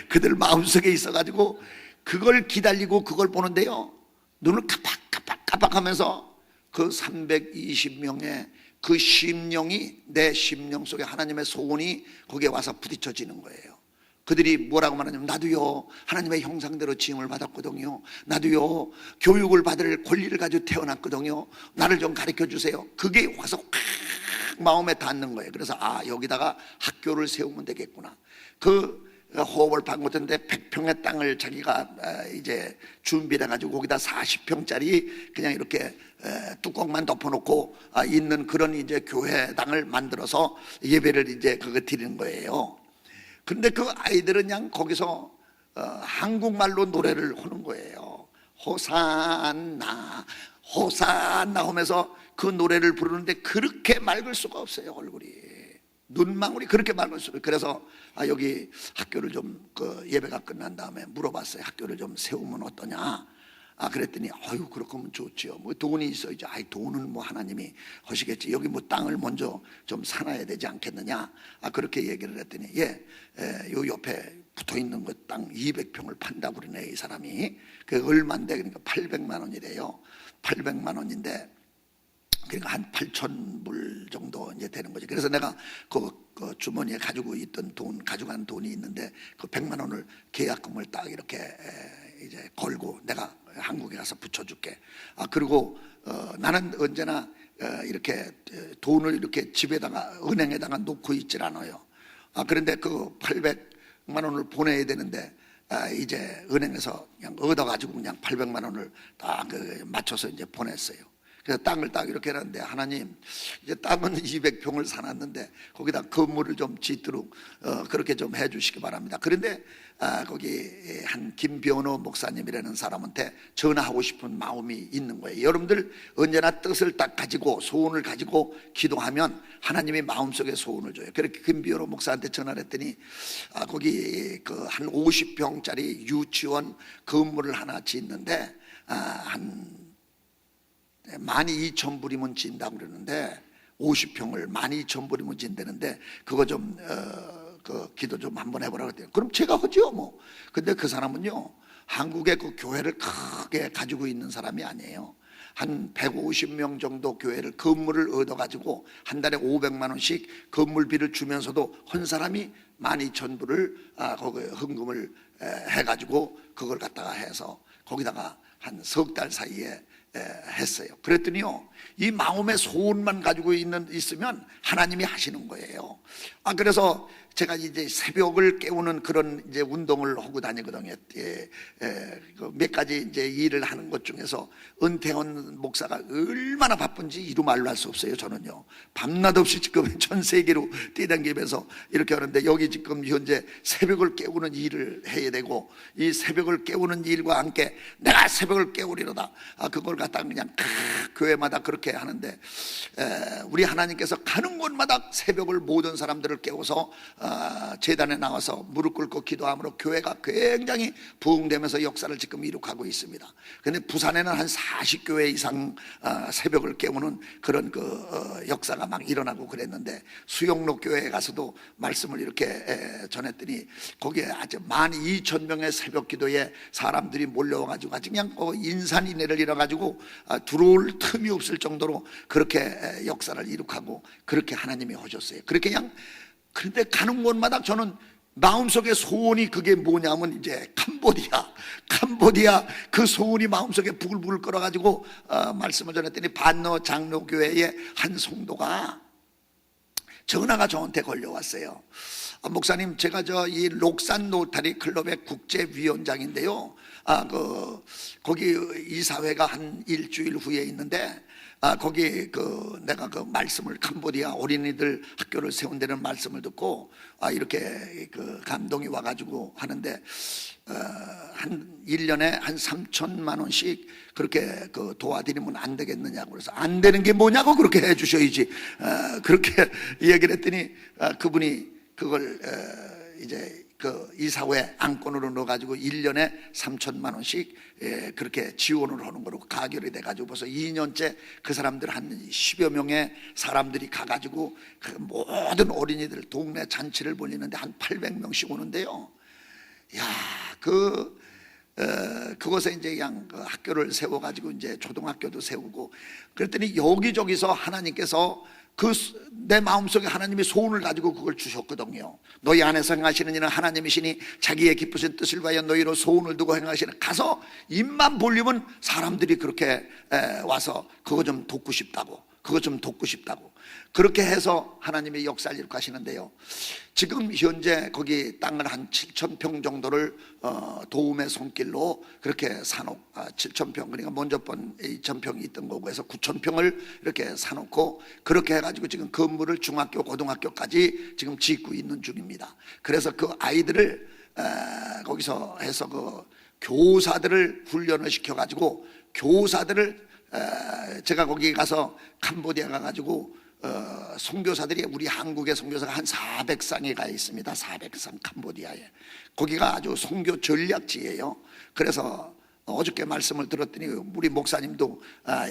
그들 마음속에 있어가지고 그걸 기다리고 그걸 보는데요 눈을 깜빡깜빡하면서 그 320명의 그 심령이 내 심령 속에 하나님의 소원이 거기에 와서 부딪혀지는 거예요. 그들이 뭐라고 말하냐면 나도요 하나님의 형상대로 지음을 받았거든요. 나도요 교육을 받을 권리를 가지고 태어났거든요. 나를 좀 가르쳐 주세요. 그게 와서 마음에 닿는 거예요. 그래서 여기다가 학교를 세우면 되겠구나. 그 호흡을 받고던데 100평의 땅을 자기가 이제 준비를 해가지고 거기다 40평짜리 그냥 이렇게 뚜껑만 덮어놓고 있는 그런 이제 교회당을 만들어서 예배를 이제 그거 드리는 거예요. 그런데 그 아이들은 그냥 거기서 한국말로 노래를 하는 거예요. 호산나 호산나 하면서 그 노래를 부르는데 그렇게 맑을 수가 없어요. 얼굴이 눈망울이 그렇게 맑을 수가. 그래서 여기 학교를 좀 예배가 끝난 다음에 물어봤어요. 학교를 좀 세우면 어떠냐. 그랬더니 아유 그렇게면 좋지요. 뭐 돈이 있어야지. 아이 돈은 뭐 하나님이 하시겠지. 여기 뭐 땅을 먼저 좀 사놔야 되지 않겠느냐. 그렇게 얘기를 했더니 요 옆에 붙어 있는 거 땅 200평을 판다고 그러네 이 사람이. 그 얼마인데 그러니까 800만 원이래요. 800만 원인데 그러니까 한 8,000불 정도 이제 되는 거지. 그래서 내가 그 주머니에 가지고 있던 돈, 가져간 돈이 있는데 그 100만 원을 계약금을 딱 이렇게 이제 걸고 내가 한국에 가서 붙여줄게. 그리고 나는 언제나 이렇게 돈을 이렇게 집에다가 은행에다가 놓고 있질 않아요. 그런데 그 800만 원을 보내야 되는데 이제 은행에서 그냥 얻어가지고 그냥 800만 원을 딱 맞춰서 이제 보냈어요. 그래서 땅을 딱 이렇게 해놨는데 하나님 이제 땅은 200평을 사놨는데 거기다 건물을 좀 짓도록 그렇게 좀 해주시기 바랍니다. 그런데 거기 한 김변호 목사님이라는 사람한테 전화하고 싶은 마음이 있는 거예요. 여러분들 언제나 뜻을 딱 가지고 소원을 가지고 기도하면 하나님이 마음속에 소원을 줘요. 그렇게 김변호 목사한테 전화를 했더니 거기 그 한 50평짜리 유치원 건물을 하나 짓는데 한 12,000불이면 진다고 그러는데 50평을 12,000불이면 진다는데 그거 좀 그 기도 좀 한번 해보라고 했대요. 그럼 제가 하죠 뭐. 근데 그 사람은요 한국의 그 교회를 크게 가지고 있는 사람이 아니에요. 한 150명 정도 교회를 건물을 얻어가지고 한 달에 500만 원씩 건물비를 주면서도 한 사람이 12,000불을 거기 헌금을 해가지고 그걸 갖다가 해서 거기다가 한 석 달 사이에 했어요. 그랬더니요 이 마음의 소원만 가지고 있으면 하나님이 하시는 거예요. 그래서 제가 이제 새벽을 깨우는 그런 이제 운동을 하고 다니거든요. 몇 가지 이제 일을 하는 것 중에서 은퇴한 목사가 얼마나 바쁜지 이루 말로 할 수 없어요. 저는요 밤낮 없이 지금 전 세계로 뛰어다니면서 이렇게 하는데 여기 지금 현재 새벽을 깨우는 일을 해야 되고 이 새벽을 깨우는 일과 함께 내가 새벽을 깨우리로다 그걸 갖다가 그냥 교회마다 그렇게 하는데 우리 하나님께서 가는 곳마다 새벽을 모든 사람들을 깨워서 제단에 나와서 무릎 꿇고 기도함으로 교회가 굉장히 부흥되면서 역사를 지금 이룩하고 있습니다. 그런데 부산에는 한 40교회 이상 새벽을 깨우는 그런 그 역사가 막 일어나고 그랬는데 수영로 교회에 가서도 말씀을 이렇게 전했더니 거기에 아주 12,000명의 새벽 기도에 사람들이 몰려와가지고 아주 그냥 인산인해를 일어가지고 들어올 틈이 없을 정도로 그렇게 역사를 이룩하고 그렇게 하나님이 하셨어요. 그렇게 그냥 그런데 가는 곳마다 저는 마음속에 소원이 그게 뭐냐면 이제 캄보디아 그 소원이 마음속에 부글부글 끓어가지고 말씀을 전했더니 반노 장로교회의 한 성도가 전화가 저한테 걸려왔어요. 목사님 제가 이 록산 노타리 클럽의 국제위원장인데요 거기 이사회가 한 일주일 후에 있는데 거기 내가 그 말씀을 캄보디아 어린이들 학교를 세운다는 말씀을 듣고 이렇게 감동이 와가지고 하는데 한 1년에 한 3천만 원씩 그렇게 도와드리면 안 되겠느냐고 그래서 안 되는 게 뭐냐고 그렇게 해주셔야지 그렇게 얘기를 했더니 그분이 그걸 이제 이사회 안건으로 넣어가지고 1년에 3천만 원씩 그렇게 지원을 하는 거로 가결이 돼가지고 벌써 2년째 그 사람들 한 10여 명의 사람들이 가가지고 그 모든 어린이들 동네 잔치를 벌리는데 한 800명씩 오는데요. 야, 그곳에 이제 그냥 학교를 세워가지고 이제 초등학교도 세우고 그랬더니 여기저기서 하나님께서 내 마음속에 하나님이 소원을 가지고 그걸 주셨거든요. 너희 안에서 행하시는 이는 하나님이시니 자기의 기쁘신 뜻을 위하여 너희로 소원을 두고 행하시는 가서 입만 벌리면 사람들이 그렇게 와서 그거 좀 돕고 싶다고 그렇게 해서 하나님이 역사를 이룩하시는데요. 지금 현재 거기 땅을 한 7,000평 정도를 도움의 손길로 그렇게 사놓고 7,000평 그러니까 먼저 번 2,000평이 있던 거고 해서 9,000평을 이렇게 사놓고 그렇게 해가지고 지금 건물을 중학교 고등학교까지 지금 짓고 있는 중입니다. 그래서 그 아이들을 거기서 해서 그 교사들을 훈련을 시켜가지고 교사들을 제가 거기 가서 캄보디아 가가지고 선교사들이 우리 한국의 선교사가 한 400쌍이 가 있습니다. 400쌍 캄보디아에 거기가 아주 선교 전략지예요. 그래서 어저께 말씀을 들었더니 우리 목사님도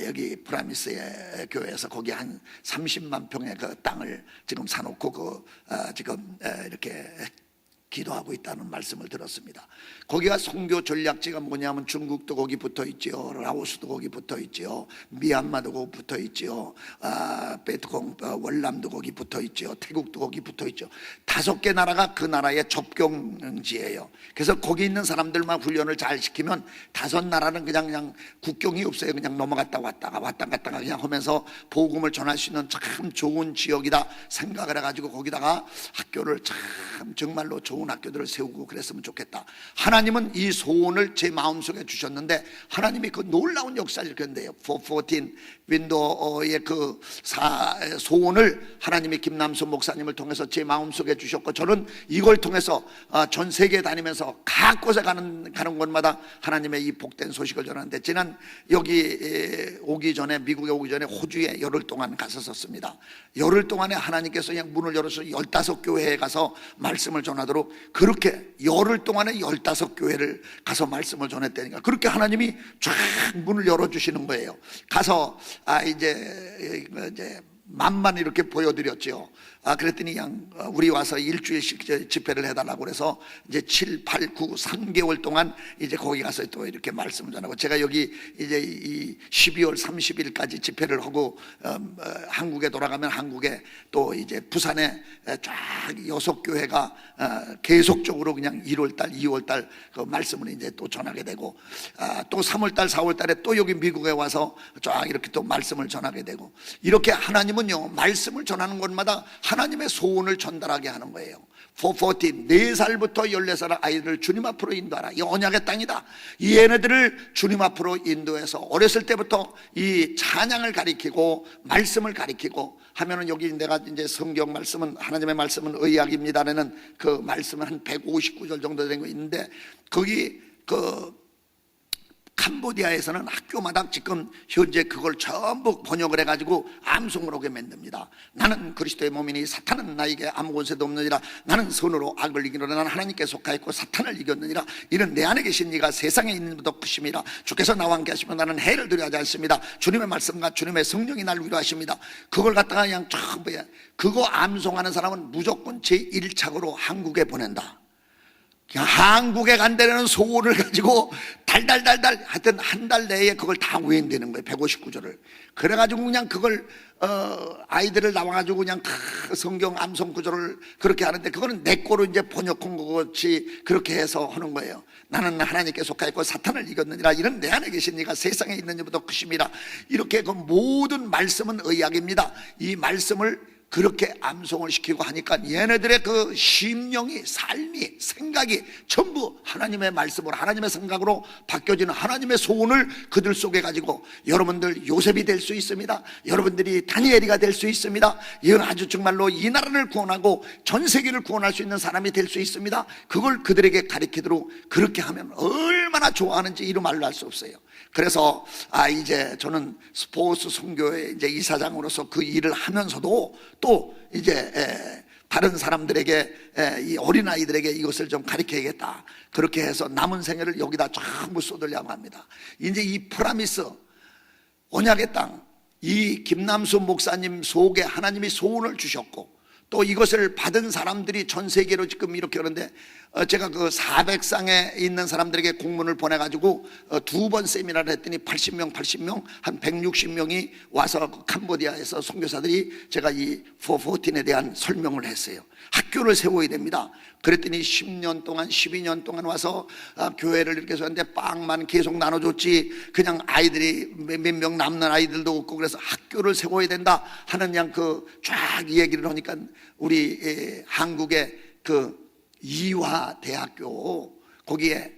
여기 프라미스의 교회에서 거기 한 30만 평의 그 땅을 지금 사놓고 지금 이렇게 기도하고 있다는 말씀을 들었습니다. 거기가 선교 전략지가 뭐냐면 중국도 거기 붙어 있지요, 라오스도 거기 붙어 있지요, 미얀마도 거기 붙어 있지요, 베트콩 월남도 거기 붙어 있지요, 태국도 거기 붙어 있죠. 5개 나라가 그 나라의 접경지예요. 그래서 거기 있는 사람들만 훈련을 잘 시키면 5 나라는 그냥 국경이 없어요. 그냥 넘어갔다 왔다가 그냥 하면서 복음을 전할 수 있는 참 좋은 지역이다 생각을 해가지고 거기다가 학교를 참 정말로 좋은 학교들을 세우고 그랬으면 좋겠다. 하나님은 이 소원을 제 마음속에 주셨는데 하나님이 그 놀라운 역사를 일으켰는데요. 414 윈도의 그 소원을 하나님이 김남수 목사님을 통해서 제 마음속에 주셨고, 저는 이걸 통해서 전 세계에 다니면서 각 곳에 가는 곳마다 하나님의 이 복된 소식을 전하는데, 지난 여기 오기 전에, 미국에 오기 전에 호주에 열흘 동안 갔었습니다. 열흘 동안에 하나님께서 그냥 문을 열어서 15교회에 가서 말씀을 전하도록, 그렇게 열흘 동안에 15교회를 가서 말씀을 전했다니까. 그렇게 하나님이 쫙 문을 열어주시는 거예요. 가서 이제 만만 이렇게 보여드렸죠. 그랬더니 그냥 우리 와서 일주일씩 집회를 해달라고 그래서 이제 7, 8, 9, 3개월 동안 이제 거기 가서 또 이렇게 말씀을 전하고, 제가 여기 이제 이 12월 30일까지 집회를 하고 한국에 돌아가면 한국에 또 이제 부산에 쫙 6교회가 계속적으로 그냥 1월달, 2월달 그 말씀을 이제 또 전하게 되고, 또 3월달, 4월달에 또 여기 미국에 와서 쫙 이렇게 또 말씀을 전하게 되고, 이렇게 하나님은요 말씀을 전하는 곳마다 하나님의 소원을 전달하게 하는 거예요. 414 4살부터 14살 아이들을 주님 앞으로 인도하라. 이 언약의 땅이다. 이 얘네들을 주님 앞으로 인도해서 어렸을 때부터 이 찬양을 가리키고 말씀을 가리키고 하면은, 여기 내가 이제 성경 말씀은, 하나님의 말씀은 의약입니다라는 그 말씀은 한 159절 정도 된 거 있는데, 거기 캄보디아에서는 학교마다 지금 현재 그걸 전부 번역을 해가지고 암송을 하게 만듭니다. 나는 그리스도의 몸이니 사탄은 나에게 아무 권세도 없느니라. 나는 선으로 악을 이기노라. 나는 하나님께 속하였고 사탄을 이겼느니라. 이는 내 안에 계신 이가 세상에 있는 것보다 크심이라. 주께서 나와 함께 하시면 나는 해를 두려워하지 않습니다. 주님의 말씀과 주님의 성령이 날 위로하십니다. 그걸 갖다가 그냥 전부 그거 암송하는 사람은 무조건 제1착으로 한국에 보낸다. 한국에 간다는 소원을 가지고 달달달달 하여튼 한 달 내에 그걸 다 외운다는 거예요. 159절을. 그래가지고 그냥 그걸 아이들을 나와가지고 그냥 성경 암송 구절을 그렇게 하는데, 그거는 내 거로 이제 번역한 것이 그렇게 해서 하는 거예요. 나는 하나님께 속하였고 사탄을 이겼느니라. 이는 내 안에 계신 이가 세상에 있는 이보다 크심이라. 이렇게 그 모든 말씀은 의약입니다. 이 말씀을 그렇게 암송을 시키고 하니까 얘네들의 그 심령이, 삶이, 생각이 전부 하나님의 말씀으로, 하나님의 생각으로 바뀌어지는 하나님의 소원을 그들 속에 가지고, 여러분들 요셉이 될 수 있습니다. 여러분들이 다니엘이가 될 수 있습니다. 이건 아주 정말로 이 나라를 구원하고 전 세계를 구원할 수 있는 사람이 될 수 있습니다. 그걸 그들에게 가르치도록 그렇게 하면 얼마나 좋아하는지 이루 말로 할 수 없어요. 그래서 이제 저는 스포츠 선교회 이제 이사장으로서 그 일을 하면서도 또 이제 다른 사람들에게, 이 어린아이들에게 이것을 좀 가르쳐야겠다. 그렇게 해서 남은 생애를 여기다 전부 쏟으려고 합니다. 이제 이 프라미스 언약의 땅, 이 김남수 목사님 속에 하나님이 소원을 주셨고, 또 이것을 받은 사람들이 전 세계로 지금 이렇게 하는데, 제가 그 400상에 있는 사람들에게 공문을 보내가지고 2번 세미나를 했더니 80명 한 160명이 와서 그 캄보디아에서 선교사들이 제가 이 414에 대한 설명을 했어요. 학교를 세워야 됩니다. 그랬더니 10년 동안 12년 동안 와서 교회를 이렇게 했는데 빵만 계속 나눠줬지, 그냥 아이들이 몇 명 남는 아이들도 없고, 그래서 학교를 세워야 된다 하는 그냥 그 쫙 얘기를 하니까, 우리 한국의 그 이화대학교 거기에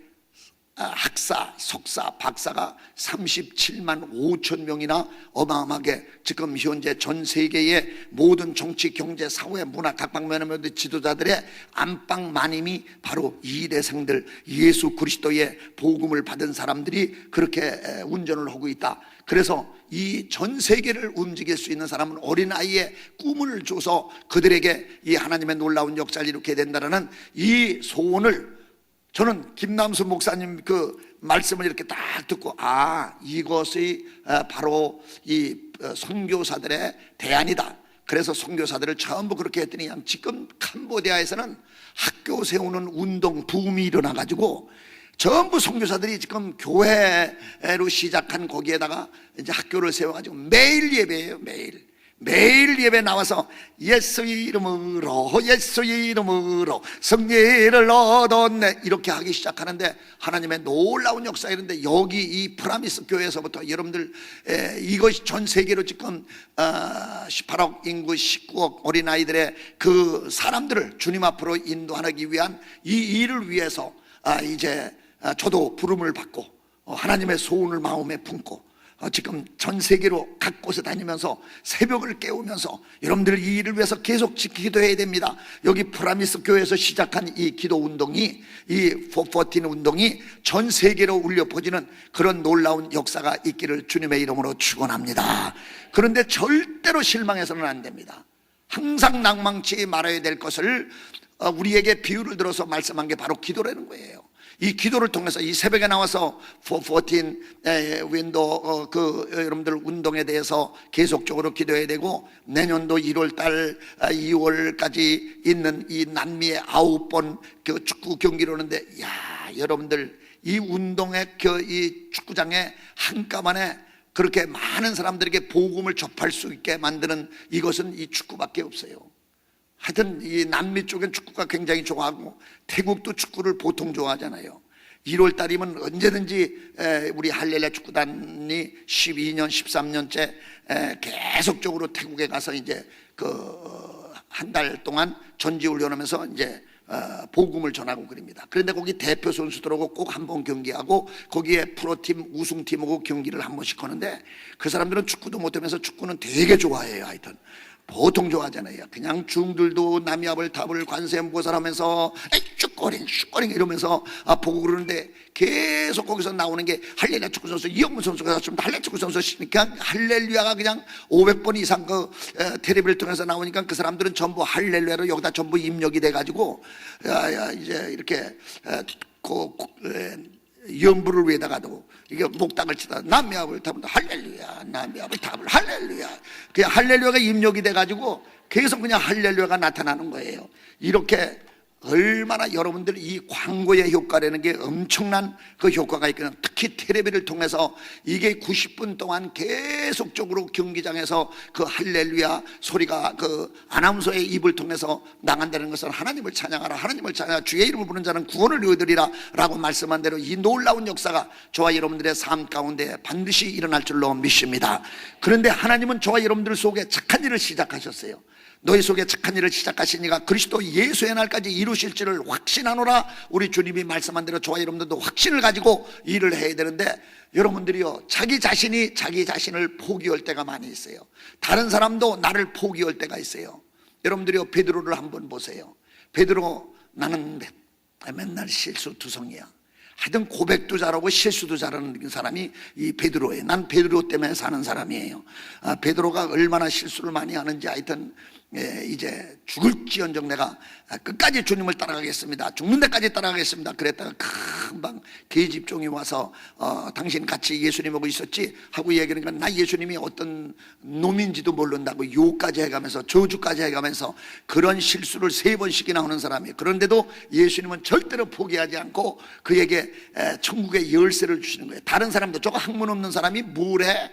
학사, 석사, 박사가 37만 5천 명이나 어마어마하게 지금 현재 전 세계의 모든 정치, 경제, 사회, 문화 각 방면의 지도자들의 안방 마님이 바로 이 대생들, 예수 그리스도의 복음을 받은 사람들이 그렇게 운전을 하고 있다. 그래서 이 전 세계를 움직일 수 있는 사람은 어린아이의 꿈을 줘서 그들에게 이 하나님의 놀라운 역사를 이루게 된다는 이 소원을 저는 김남수 목사님 그 말씀을 이렇게 딱 듣고, 이것이 바로 이 선교사들의 대안이다. 그래서 선교사들을 전부 그렇게 했더니, 지금 캄보디아에서는 학교 세우는 운동 붐이 일어나가지고 전부 선교사들이 지금 교회로 시작한 거기에다가 이제 학교를 세워가지고 매일 예배예요. 매일 예배 나와서 예수 이름으로 승리를 얻었네, 이렇게 하기 시작하는데, 하나님의 놀라운 역사. 이런데 여기 이 프라미스 교회에서부터 여러분들, 이것이 전 세계로 지금 18억 인구 19억 어린아이들의 그 사람들을 주님 앞으로 인도하기 위한 이 일을 위해서 이제 저도 부름을 받고 하나님의 소원을 마음에 품고 지금 전 세계로 각 곳에 다니면서 새벽을 깨우면서 여러분들 이 일을 위해서 계속 기도해야 됩니다. 여기 프라미스 교회에서 시작한 이 기도 운동이, 이 414 운동이 전 세계로 울려 퍼지는 그런 놀라운 역사가 있기를 주님의 이름으로 축원합니다. 그런데 절대로 실망해서는 안 됩니다. 항상 낭망치 말아야 될 것을 우리에게 비유를 들어서 말씀한 게 바로 기도라는 거예요. 이 기도를 통해서 이 새벽에 나와서 414 윈도 여러분들 운동에 대해서 계속적으로 기도해야 되고, 내년도 1월달 2월까지 있는 이 남미의 9번 그 축구 경기를 오는데, 여러분들 이 운동의 이 축구장에 한꺼번에 그렇게 많은 사람들에게 복음을 접할 수 있게 만드는 이것은 이 축구밖에 없어요. 하여튼 이 남미 쪽엔 축구가 굉장히 좋아하고, 태국도 축구를 보통 좋아하잖아요. 1월 달이면 언제든지 우리 할렐루야 축구단이 12년 13년째 계속적으로 태국에 가서 이제 한 달 동안 전지훈련하면서 이제 복음을 전하고 그럽니다. 그런데 거기 대표 선수들하고 꼭 한 번 경기하고, 거기에 프로팀 우승팀하고 경기를 한 번씩 하는데, 그 사람들은 축구도 못하면서 축구는 되게 좋아해요. 하여튼 보통 좋아하잖아요. 그냥 중들도 남이압을 탑을 관세음보살하면서 슈거링 이러면서 보고 그러는데, 계속 거기서 나오는 게 할렐루야 축구 선수 이영문 선수가 좀 할렐루야 축구 선수니까 할렐루야가 그냥 500번 이상 그 텔레비를 통해서 나오니까 그 사람들은 전부 할렐루야로 여기다 전부 입력이 돼가지고 이제 이렇게 연부를 위에다가도 이게 목닥을 치다 남미압을 탑을 할렐루야, 남미압을 탑을 할렐루야, 그냥 할렐루야가 입력이 돼가지고 계속 그냥 할렐루야가 나타나는 거예요. 이렇게 얼마나 여러분들 이 광고의 효과라는 게 엄청난 그 효과가 있거든요. 특히 텔레비를 통해서 이게 90분 동안 계속적으로 경기장에서 그 할렐루야 소리가 그 아나운서의 입을 통해서 나간다는 것은 하나님을 찬양하라, 하나님을 찬양하라, 주의 이름을 부르는 자는 구원을 얻으리라 라고 말씀한 대로 이 놀라운 역사가 저와 여러분들의 삶 가운데 반드시 일어날 줄로 믿습니다. 그런데 하나님은 저와 여러분들 속에 착한 일을 시작하셨어요. 너희 속에 착한 일을 시작하시니까 그리스도 예수의 날까지 이루실 줄을 확신하노라. 우리 주님이 말씀한 대로 저와 여러분들도 확신을 가지고 일을 해야 되는데, 여러분들이요, 자기 자신이 자기 자신을 포기할 때가 많이 있어요. 다른 사람도 나를 포기할 때가 있어요. 여러분들이요, 베드로를 한번 보세요. 베드로, 나는 맨날 실수투성이야. 하여튼 고백도 잘하고 실수도 잘하는 사람이 이 베드로예요. 난 베드로 때문에 사는 사람이에요. 베드로가 얼마나 실수를 많이 하는지, 하여튼 이제 죽을지언정 내가 끝까지 주님을 따라가겠습니다, 죽는 데까지 따라가겠습니다 그랬다가 금방 계집종이 와서 당신 같이 예수님하고 있었지 하고 얘기하니까, 나 예수님이 어떤 놈인지도 모른다고 욕까지 해가면서 저주까지 해가면서 그런 실수를 3번씩이나 하는 사람이에요. 그런데도 예수님은 절대로 포기하지 않고 그에게 천국의 열쇠를 주시는 거예요. 다른 사람도, 저거 학문 없는 사람이 뭘 해?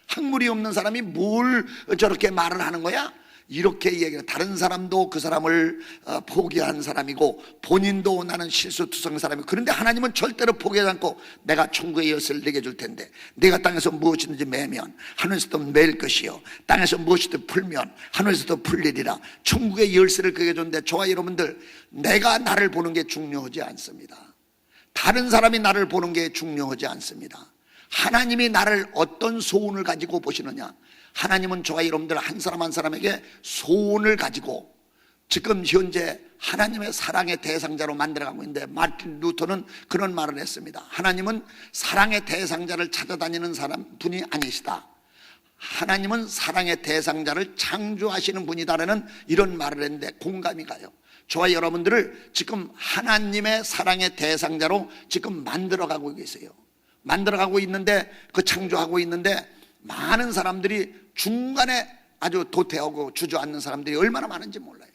학문이 없는 사람이 뭘 저렇게 말을 하는 거야? 이렇게 얘기해요. 다른 사람도 그 사람을 포기한 사람이고 본인도 나는 실수투성 사람이고, 그런데 하나님은 절대로 포기하지 않고 내가 천국의 열쇠를 내게 줄 텐데, 내가 땅에서 무엇이든지 매면 하늘에서도 맬 것이요, 땅에서 무엇이든지 풀면 하늘에서도 풀리리라. 천국의 열쇠를 그에게 줬는데, 저와 여러분들, 내가 나를 보는 게 중요하지 않습니다. 다른 사람이 나를 보는 게 중요하지 않습니다. 하나님이 나를 어떤 소원을 가지고 보시느냐. 하나님은 저와 여러분들 한 사람 한 사람에게 소원을 가지고 지금 현재 하나님의 사랑의 대상자로 만들어가고 있는데, 마틴 루터는 그런 말을 했습니다. 하나님은 사랑의 대상자를 찾아다니는 분이 아니시다. 하나님은 사랑의 대상자를 창조하시는 분이다라는 이런 말을 했는데 공감이 가요. 저와 여러분들을 지금 하나님의 사랑의 대상자로 지금 만들어가고 계세요. 만들어가고 있는데, 그 창조하고 있는데 많은 사람들이 중간에 아주 도태하고 주저앉는 사람들이 얼마나 많은지 몰라요.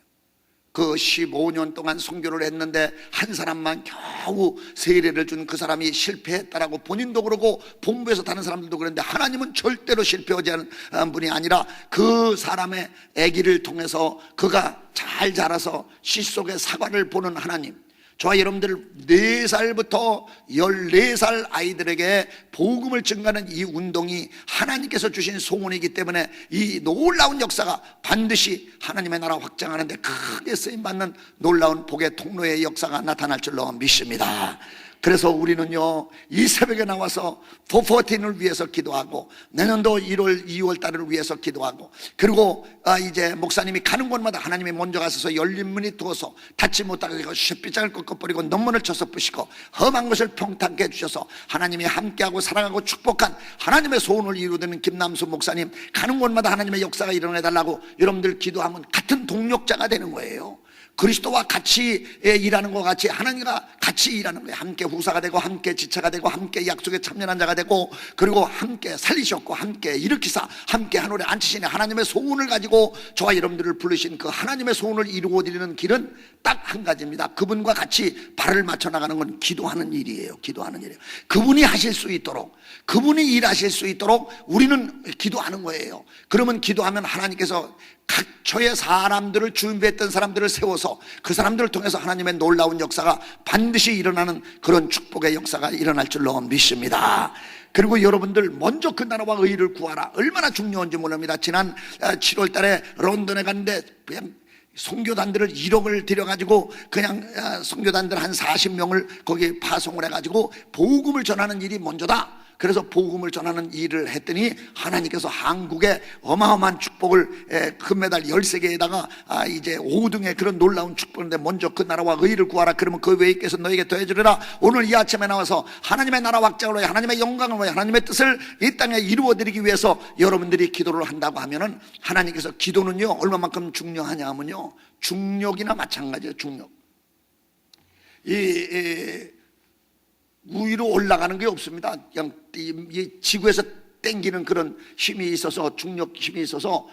그 15년 동안 선교를 했는데 한 사람만 겨우 세례를 준 그 사람이 실패했다라고 본인도 그러고 본부에서 다른 사람들도 그랬는데, 하나님은 절대로 실패하지 않은 분이 아니라 그 사람의 아기를 통해서 그가 잘 자라서 씨 속에 사과를 보는 하나님, 저와 여러분들 4살부터 14살 아이들에게 복음을 증가하는 이 운동이 하나님께서 주신 소원이기 때문에 이 놀라운 역사가 반드시 하나님의 나라 확장하는데 크게 쓰임받는 놀라운 복의 통로의 역사가 나타날 줄로 믿습니다. 그래서 우리는요, 이 새벽에 나와서 414을 위해서 기도하고, 내년도 1월, 2월 달을 위해서 기도하고, 그리고 이제 목사님이 가는 곳마다 하나님이 먼저 가셔서 열린 문이 두어서 닫지 못하게 하고 쇳빗장을 꺾어버리고 논문을 쳐서 부시고 험한 것을 평탄케 해주셔서 하나님이 함께하고 사랑하고 축복한 하나님의 소원을 이루는 김남수 목사님, 가는 곳마다 하나님의 역사가 일어나달라고 여러분들 기도하면 같은 동력자가 되는 거예요. 그리스도와 같이 일하는 것 같이 하나님과 같이 일하는 거예요. 함께 후사가 되고 함께 지체가 되고 함께 약속에 참여한 자가 되고, 그리고 함께 살리셨고 함께 일으키사 함께 하늘에 앉히시니 하나님의 소원을 가지고 저와 여러분들을 부르신 그 하나님의 소원을 이루어 드리는 길은 딱 한 가지입니다. 그분과 같이 발을 맞춰 나가는 건 기도하는 일이에요. 기도하는 일이에요. 그분이 하실 수 있도록, 그분이 일하실 수 있도록 우리는 기도하는 거예요. 그러면 기도하면 하나님께서 각처의 사람들을 준비했던 사람들을 세워서 그 사람들을 통해서 하나님의 놀라운 역사가 반드시 일어나는 그런 축복의 역사가 일어날 줄로 믿습니다. 그리고 여러분들 먼저 그 나라와 의를 구하라, 얼마나 중요한지 모릅니다. 지난 7월 달에 런던에 갔는데 그냥 선교단들을 1억을 들여가지고 그냥 선교단들 한 40명을 거기에 파송을 해가지고 복음을 전하는 일이 먼저다. 그래서 복음을 전하는 일을 했더니 하나님께서 한국에 어마어마한 축복을 금메달 13개에다가 이제 5등의 그런 놀라운 축복인데, 먼저 그 나라와 의를 구하라. 그러면 그 외의 것은 너에게 더해주리라. 오늘 이 아침에 나와서 하나님의 나라 확장을 위해, 하나님의 영광을 위해, 하나님의 뜻을 이 땅에 이루어드리기 위해서 여러분들이 기도를 한다고 하면은, 하나님께서 기도는요 얼마만큼 중요하냐 하면요, 중력이나 마찬가지예요. 중력. 위로 올라가는 게 없습니다. 그냥 이 지구에서 땡기는 그런 힘이 있어서, 중력 힘이 있어서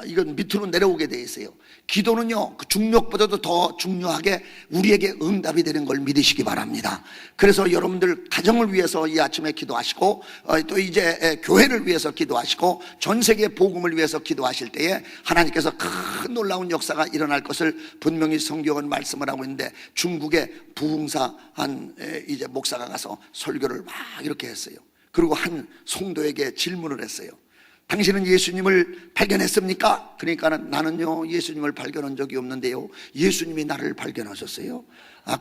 이건 밑으로 내려오게 돼 있어요. 기도는요 그 중력보다도 더 중요하게 우리에게 응답이 되는 걸 믿으시기 바랍니다. 그래서 여러분들 가정을 위해서 이 아침에 기도하시고, 또 이제 교회를 위해서 기도하시고, 전 세계 복음을 위해서 기도하실 때에 하나님께서 큰 놀라운 역사가 일어날 것을 분명히 성경은 말씀을 하고 있는데, 중국의 부흥사 한 이제 목사가 가서 설교를 막 이렇게 했어요. 그리고 한 성도에게 질문을 했어요. 당신은 예수님을 발견했습니까? 그러니까는 나는요 예수님을 발견한 적이 없는데요, 예수님이 나를 발견하셨어요.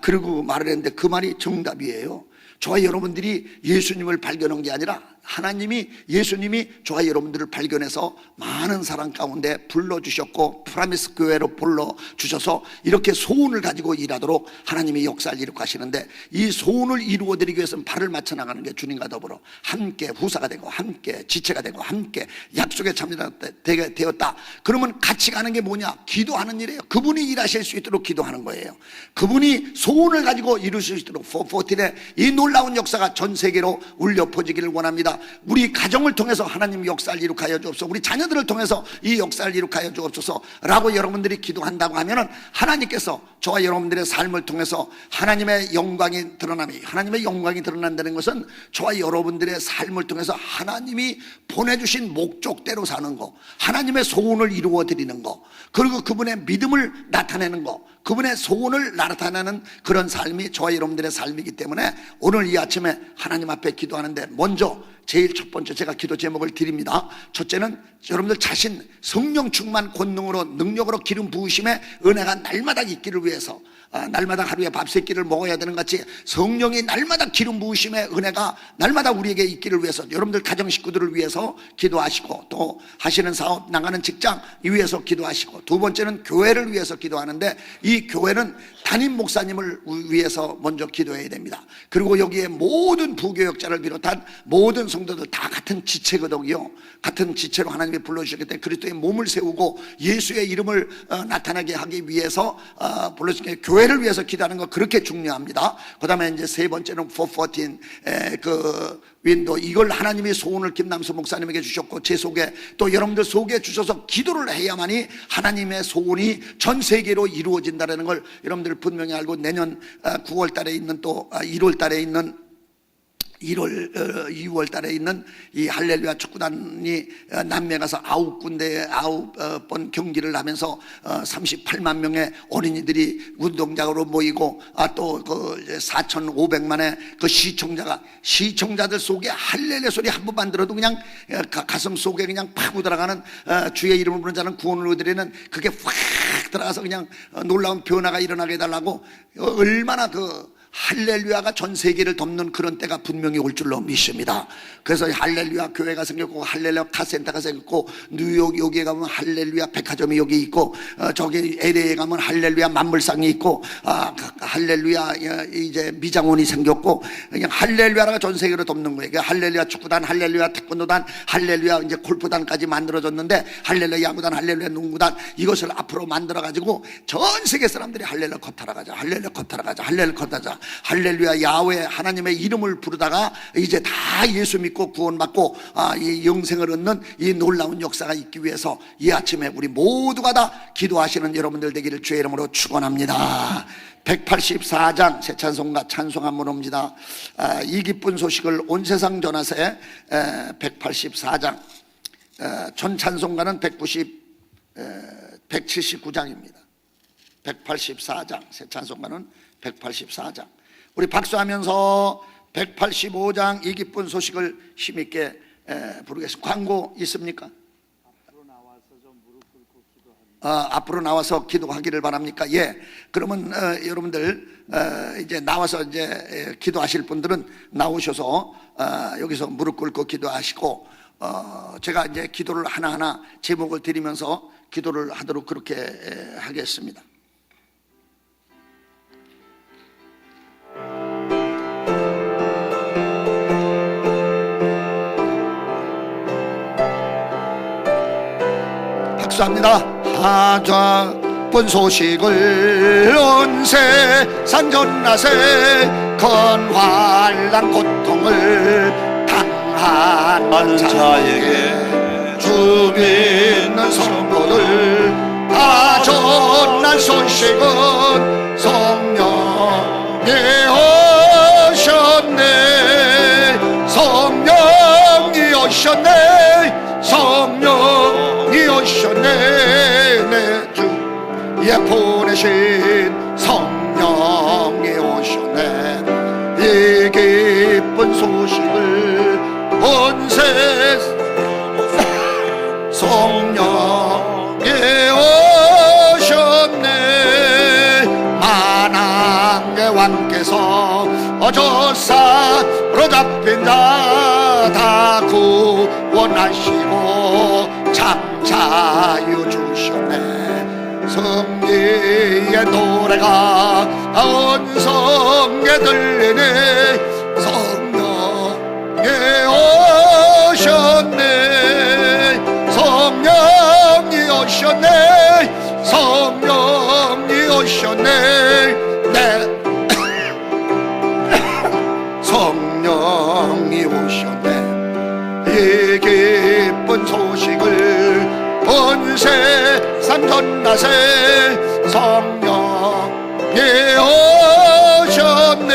그리고 말을 했는데 그 말이 정답이에요. 저와 여러분들이 예수님을 발견한 게 아니라 하나님이, 예수님이 저와 여러분들을 발견해서 많은 사람 가운데 불러주셨고, 프라미스 교회로 불러주셔서 이렇게 소원을 가지고 일하도록 하나님이 역사를 이루고 하시는데, 이 소원을 이루어드리기 위해서는 발을 맞춰 나가는 게 주님과 더불어 함께 후사가 되고 함께 지체가 되고 함께 약속에 참여되게 되었다. 그러면 같이 가는 게 뭐냐? 기도하는 일이에요. 그분이 일하실 수 있도록 기도하는 거예요. 그분이 소원을 가지고 이루실 수 있도록 414의 이 놀라운 역사가 전 세계로 울려 퍼지기를 원합니다. 우리 가정을 통해서 하나님 역사를 이룩하여 주옵소서, 우리 자녀들을 통해서 이 역사를 이룩하여 주옵소서 라고 여러분들이 기도한다고 하면은, 하나님께서 저와 여러분들의 삶을 통해서 하나님의 영광이 드러나니, 하나님의 영광이 드러난다는 것은 저와 여러분들의 삶을 통해서 하나님이 보내주신 목적대로 사는 거, 하나님의 소원을 이루어 드리는 거, 그리고 그분의 믿음을 나타내는 거, 그분의 소원을 나타내는 그런 삶이 저와 여러분들의 삶이기 때문에 오늘 이 아침에 하나님 앞에 기도하는데, 먼저 제일 첫 번째 제가 기도 제목을 드립니다. 첫째는 여러분들 자신 성령 충만 권능으로 능력으로 기름 부으심의 은혜가 날마다 있기를 위해서, 날마다 하루에 밥 세 끼를 먹어야 되는 것 같이 성령이 날마다 기름 부으심의 은혜가 날마다 우리에게 있기를 위해서 여러분들 가정 식구들을 위해서 기도하시고, 또 하시는 사업, 나가는 직장 위해서 기도하시고, 두 번째는 교회를 위해서 기도하는데, 이 교회는 담임 목사님을 위해서 먼저 기도해야 됩니다. 그리고 여기에 모든 부교역자를 비롯한 모든 성도들 다 같은 지체거든요. 같은 지체로 하나님이 불러주셨기 때문에 그리스도의 몸을 세우고 예수의 이름을 나타나게 하기 위해서 불러주신 교회를 위해서 기도하는 거 그렇게 중요합니다. 그 다음에 이제 세 번째는 414 그 윈도, 이걸 하나님이 소원을 김남수 목사님에게 주셨고 제 속에 또 여러분들 속에 주셔서 기도를 해야만이 하나님의 소원이 전 세계로 이루어진다는 걸 여러분들 분명히 알고, 내년 9월 달에 있는 또 1월 달에 있는 2월 달에 있는 이 할렐루야 축구단이 남미에 가서 9군데에 9번 경기를 하면서 38만 명의 어린이들이 운동장으로 모이고 또 그 4,500만의 그 시청자들 속에 할렐루야 소리 한 번만 들어도 그냥 가슴 속에 그냥 파고 들어가는, 주의 이름을 부르는 자는 구원을 얻으리는, 그게 확 들어가서 그냥 놀라운 변화가 일어나게 해달라고. 얼마나 그 할렐루야가 전 세계를 덮는 그런 때가 분명히 올 줄로 믿습니다. 그래서 할렐루야 교회가 생겼고 할렐루야 카센터가 생겼고, 뉴욕 여기에 가면 할렐루야 백화점이 여기 있고, 저기 LA에 가면 할렐루야 만물상이 있고, 할렐루야 이제 미장원이 생겼고, 그냥 할렐루야가 전 세계로 덮는 거예요. 할렐루야 축구단, 할렐루야 태권도단, 할렐루야 이제 골프단까지 만들어졌는데, 할렐루야 야구단, 할렐루야 농구단, 이것을 앞으로 만들어 가지고 전 세계 사람들이 할렐루야 컵타러 가자, 할렐루야 컵타러 가자, 할렐루야 컵타자, 할렐루야 야훼 하나님의 이름을 부르다가 이제 다 예수 믿고 구원받고 이 영생을 얻는 이 놀라운 역사가 있기 위해서 이 아침에 우리 모두가 다 기도하시는 여러분들 되기를 주의 이름으로 축원합니다. 184장 새 찬송가 찬송 한번 옵니다. 이 기쁜 소식을 온 세상 전하세. 184장 전 찬송가는 179장입니다. 184장 새 찬송가는 184장. 우리 박수하면서 185장 이 기쁜 소식을 힘있게 부르겠습니다. 광고 있습니까? 앞으로 나와서 기도하기를 바랍니까? 예. 그러면 여러분들 이제 나와서 이제 기도하실 분들은 나오셔서 여기서 무릎 꿇고 기도하시고, 제가 이제 기도를 하나하나 제목을 드리면서 기도를 하도록 그렇게 하겠습니다. 합니다. 하좌쁜 소식을 온 세상 전하세. 건환난 고통을 당한 많은 자에게 주 믿는 성도들 하전난 소식은 성령이 오셨네. 성령이 오셨네. 성령이 오셨네. 내 주에 보내신 성령이 오셨네. 이 기쁜 소식을 온 세상 성령이 오셨네. 만왕의 왕께서 어조사로 잡힌 자 다 구원하시고 참 자유 주셨네. 승리의 노래가 온 성에 들리네. 성령이 오셨네. 성령이 오셨네. 성령이 오셨네. 네. 성령이 오셨네. 이 기쁜 소식을 온 세상 전하세. 성령이 오셨네.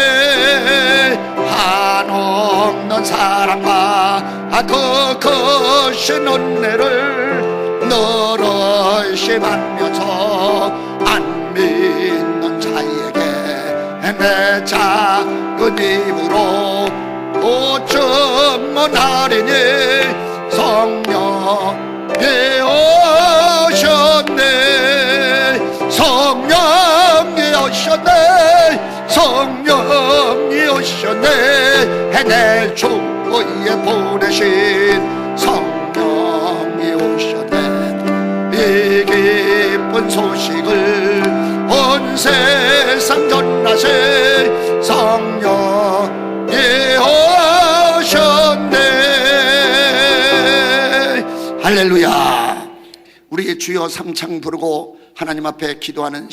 한없는 사랑과 그 크신 은혜를 너릇이 받면서 안 믿는 자에게 내 작은 입으로 증언하리니. 성령이 오셨네. 성령이 오셨네. 성령이 오셨네. 내 주에 보내신 성령이 오셨네. 이 기쁜 소식을 온 세상 전하세. 성령이 오셨네. 할렐루야. 우리 주여 삼창 부르고 하나님 앞에 기도하는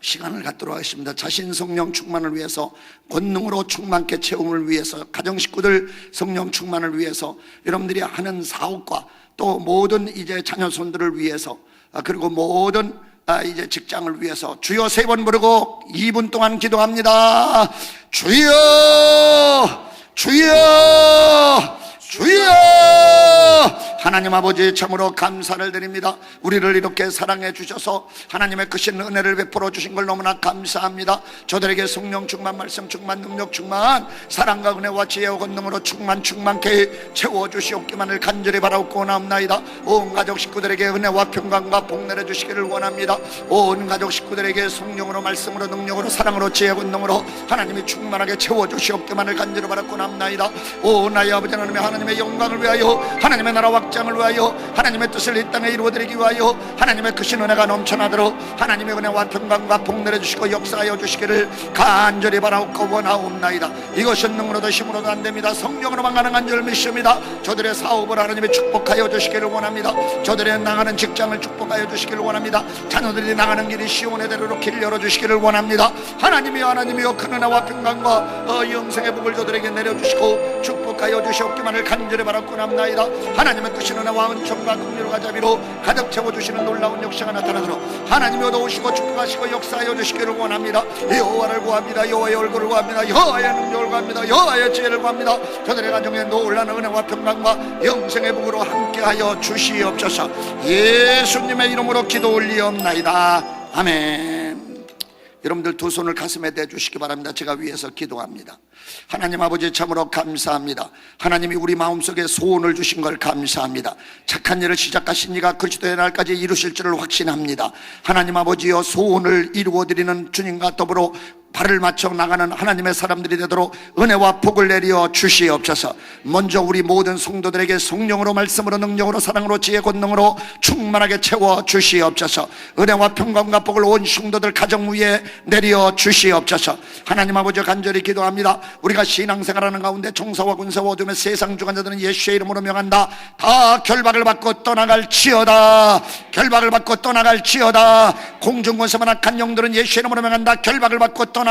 시간을 갖도록 하겠습니다. 자신 성령 충만을 위해서, 권능으로 충만케 채움을 위해서, 가정 식구들 성령 충만을 위해서, 여러분들이 하는 사업과 또 모든 이제 자녀 손들을 위해서, 그리고 모든 이제 직장을 위해서 주여 3번 부르고 2분 동안 기도합니다. 주여, 주여, 주여. 하나님 아버지 참으로 감사를 드립니다. 우리를 이렇게 사랑해 주셔서 하나님의 크신 은혜를 베풀어 주신 걸 너무나 감사합니다. 저들에게 성령 충만, 말씀 충만, 능력 충만, 사랑과 은혜와 지혜와 권능으로 충만케 채워 주시옵기만을 간절히 바라옵고 나옵나이다. 온 가족 식구들에게 은혜와 평강과 복 내려 주시기를 원합니다. 온 가족 식구들에게 성령으로, 말씀으로, 능력으로, 사랑으로, 지혜, 권능으로 하나님이 충만하게 채워 주시옵기만을 간절히 바라옵고 나옵나이다. 오 나의 아버지 하나님의 영광을 위하여, 하나님의 나라 확장을 위하여, 하나님의 뜻을 이 땅에 이루어드리기 위하여 하나님의 크신 은혜가 넘쳐나도록 하나님의 은혜와 평강과 복 내려주시고 역사하여 주시기를 간절히 바라옵고 원하옵나이다. 이것은 능으로도 힘으로도 안됩니다. 성령으로만 가능한 줄 믿습니다. 저들의 사업을 하나님이 축복하여 주시기를 원합니다. 저들의 나가는 직장을 축복하여 주시기를 원합니다. 자녀들이 나가는 길이 시온의 대로로 길 열어주시기를 원합니다. 하나님이여 큰 은혜와 평강과 영생의 복을 저들에게 내려주시고 축복하여 주시옵기만을 간절히 바라옵고 남나이다. 하나님의 크신 은혜와 은총과 긍휼과 자비로 가득 채워주시는 놀라운 역사가 나타나도록 하나님이 얻어오시고 축복하시고 역사하여 주시기를 원합니다. 여호와를 구합니다. 여호와의 얼굴을 구합니다. 여호와의 능력을 구합니다. 여호와의 지혜를 구합니다. 저들의 가정에 놀라운 은혜와 평강과 영생의 복으로 함께하여 주시옵소서. 예수님의 이름으로 기도 올리옵나이다. 아멘. 여러분들 두 손을 가슴에 대주시기 바랍니다. 제가 위에서 기도합니다. 하나님 아버지 참으로 감사합니다. 하나님이 우리 마음속에 소원을 주신 걸 감사합니다. 착한 일을 시작하신 이가 그리스도의 날까지 이루실 줄을 확신합니다. 하나님 아버지여, 소원을 이루어드리는 주님과 더불어 발을 맞춰 나가는 하나님의 사람들이 되도록 은혜와 복을 내려 주시옵소서. 먼저 우리 모든 성도들에게 성령으로, 말씀으로, 능력으로, 사랑으로, 지혜, 권능으로 충만하게 채워 주시옵소서. 은혜와 평강과 복을 온 성도들 가정 위에 내려 주시옵소서. 하나님 아버지 간절히 기도합니다. 우리가 신앙생활하는 가운데 총사와 군사와 어둠의 세상 주관자들은 예수의 이름으로 명한다. 다 결박을 받고 떠나갈지어다. 결박을 받고 떠나갈지어다. 공중권세만 악한 영들은 예수의 이름으로 명한다. 결박을 받고 떠나갈지어다.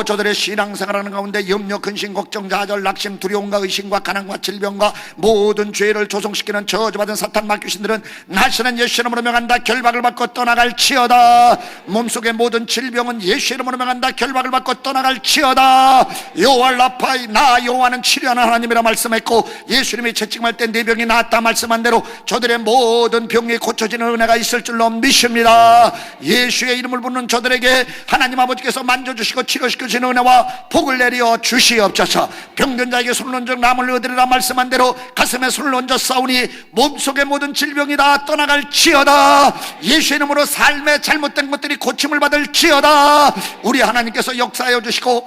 저들의 신앙생활하는 가운데 염려, 근심, 걱정, 좌절, 낙심, 두려움과 의심과 가난과 질병과 모든 죄를 조성시키는 저주받은 사탄 마귀신들은 날씨는 예수 이름으로 명한다. 결박을 받고 떠나갈지어다. 몸속의 모든 질병은 예수 이름으로 명한다. 결박을 받고 떠나갈지어다. 여호와 라파이, 나 여호와는 치료하는 하나님이라 말씀했고, 예수님이 채찍할 때 네 병이 나았다 말씀한 대로 저들의 모든 병이 고쳐지는 은혜가 있을 줄로 믿습니다. 예수의 이름을 부르는 저들에게 하나님 아버지께서 만져주시고 치료시키시는 은혜와 복을 내려 주시옵소서. 병든 자에게 손을 얹어 남을 얻으리라 말씀한 대로 가슴에 손을 얹어 싸우니 몸속의 모든 질병이 다 떠나갈지어다. 예수의 이름으로 삶의 잘못된 것들이 고침을 받을지어다. 우리 하나님께서 역사하여 주시고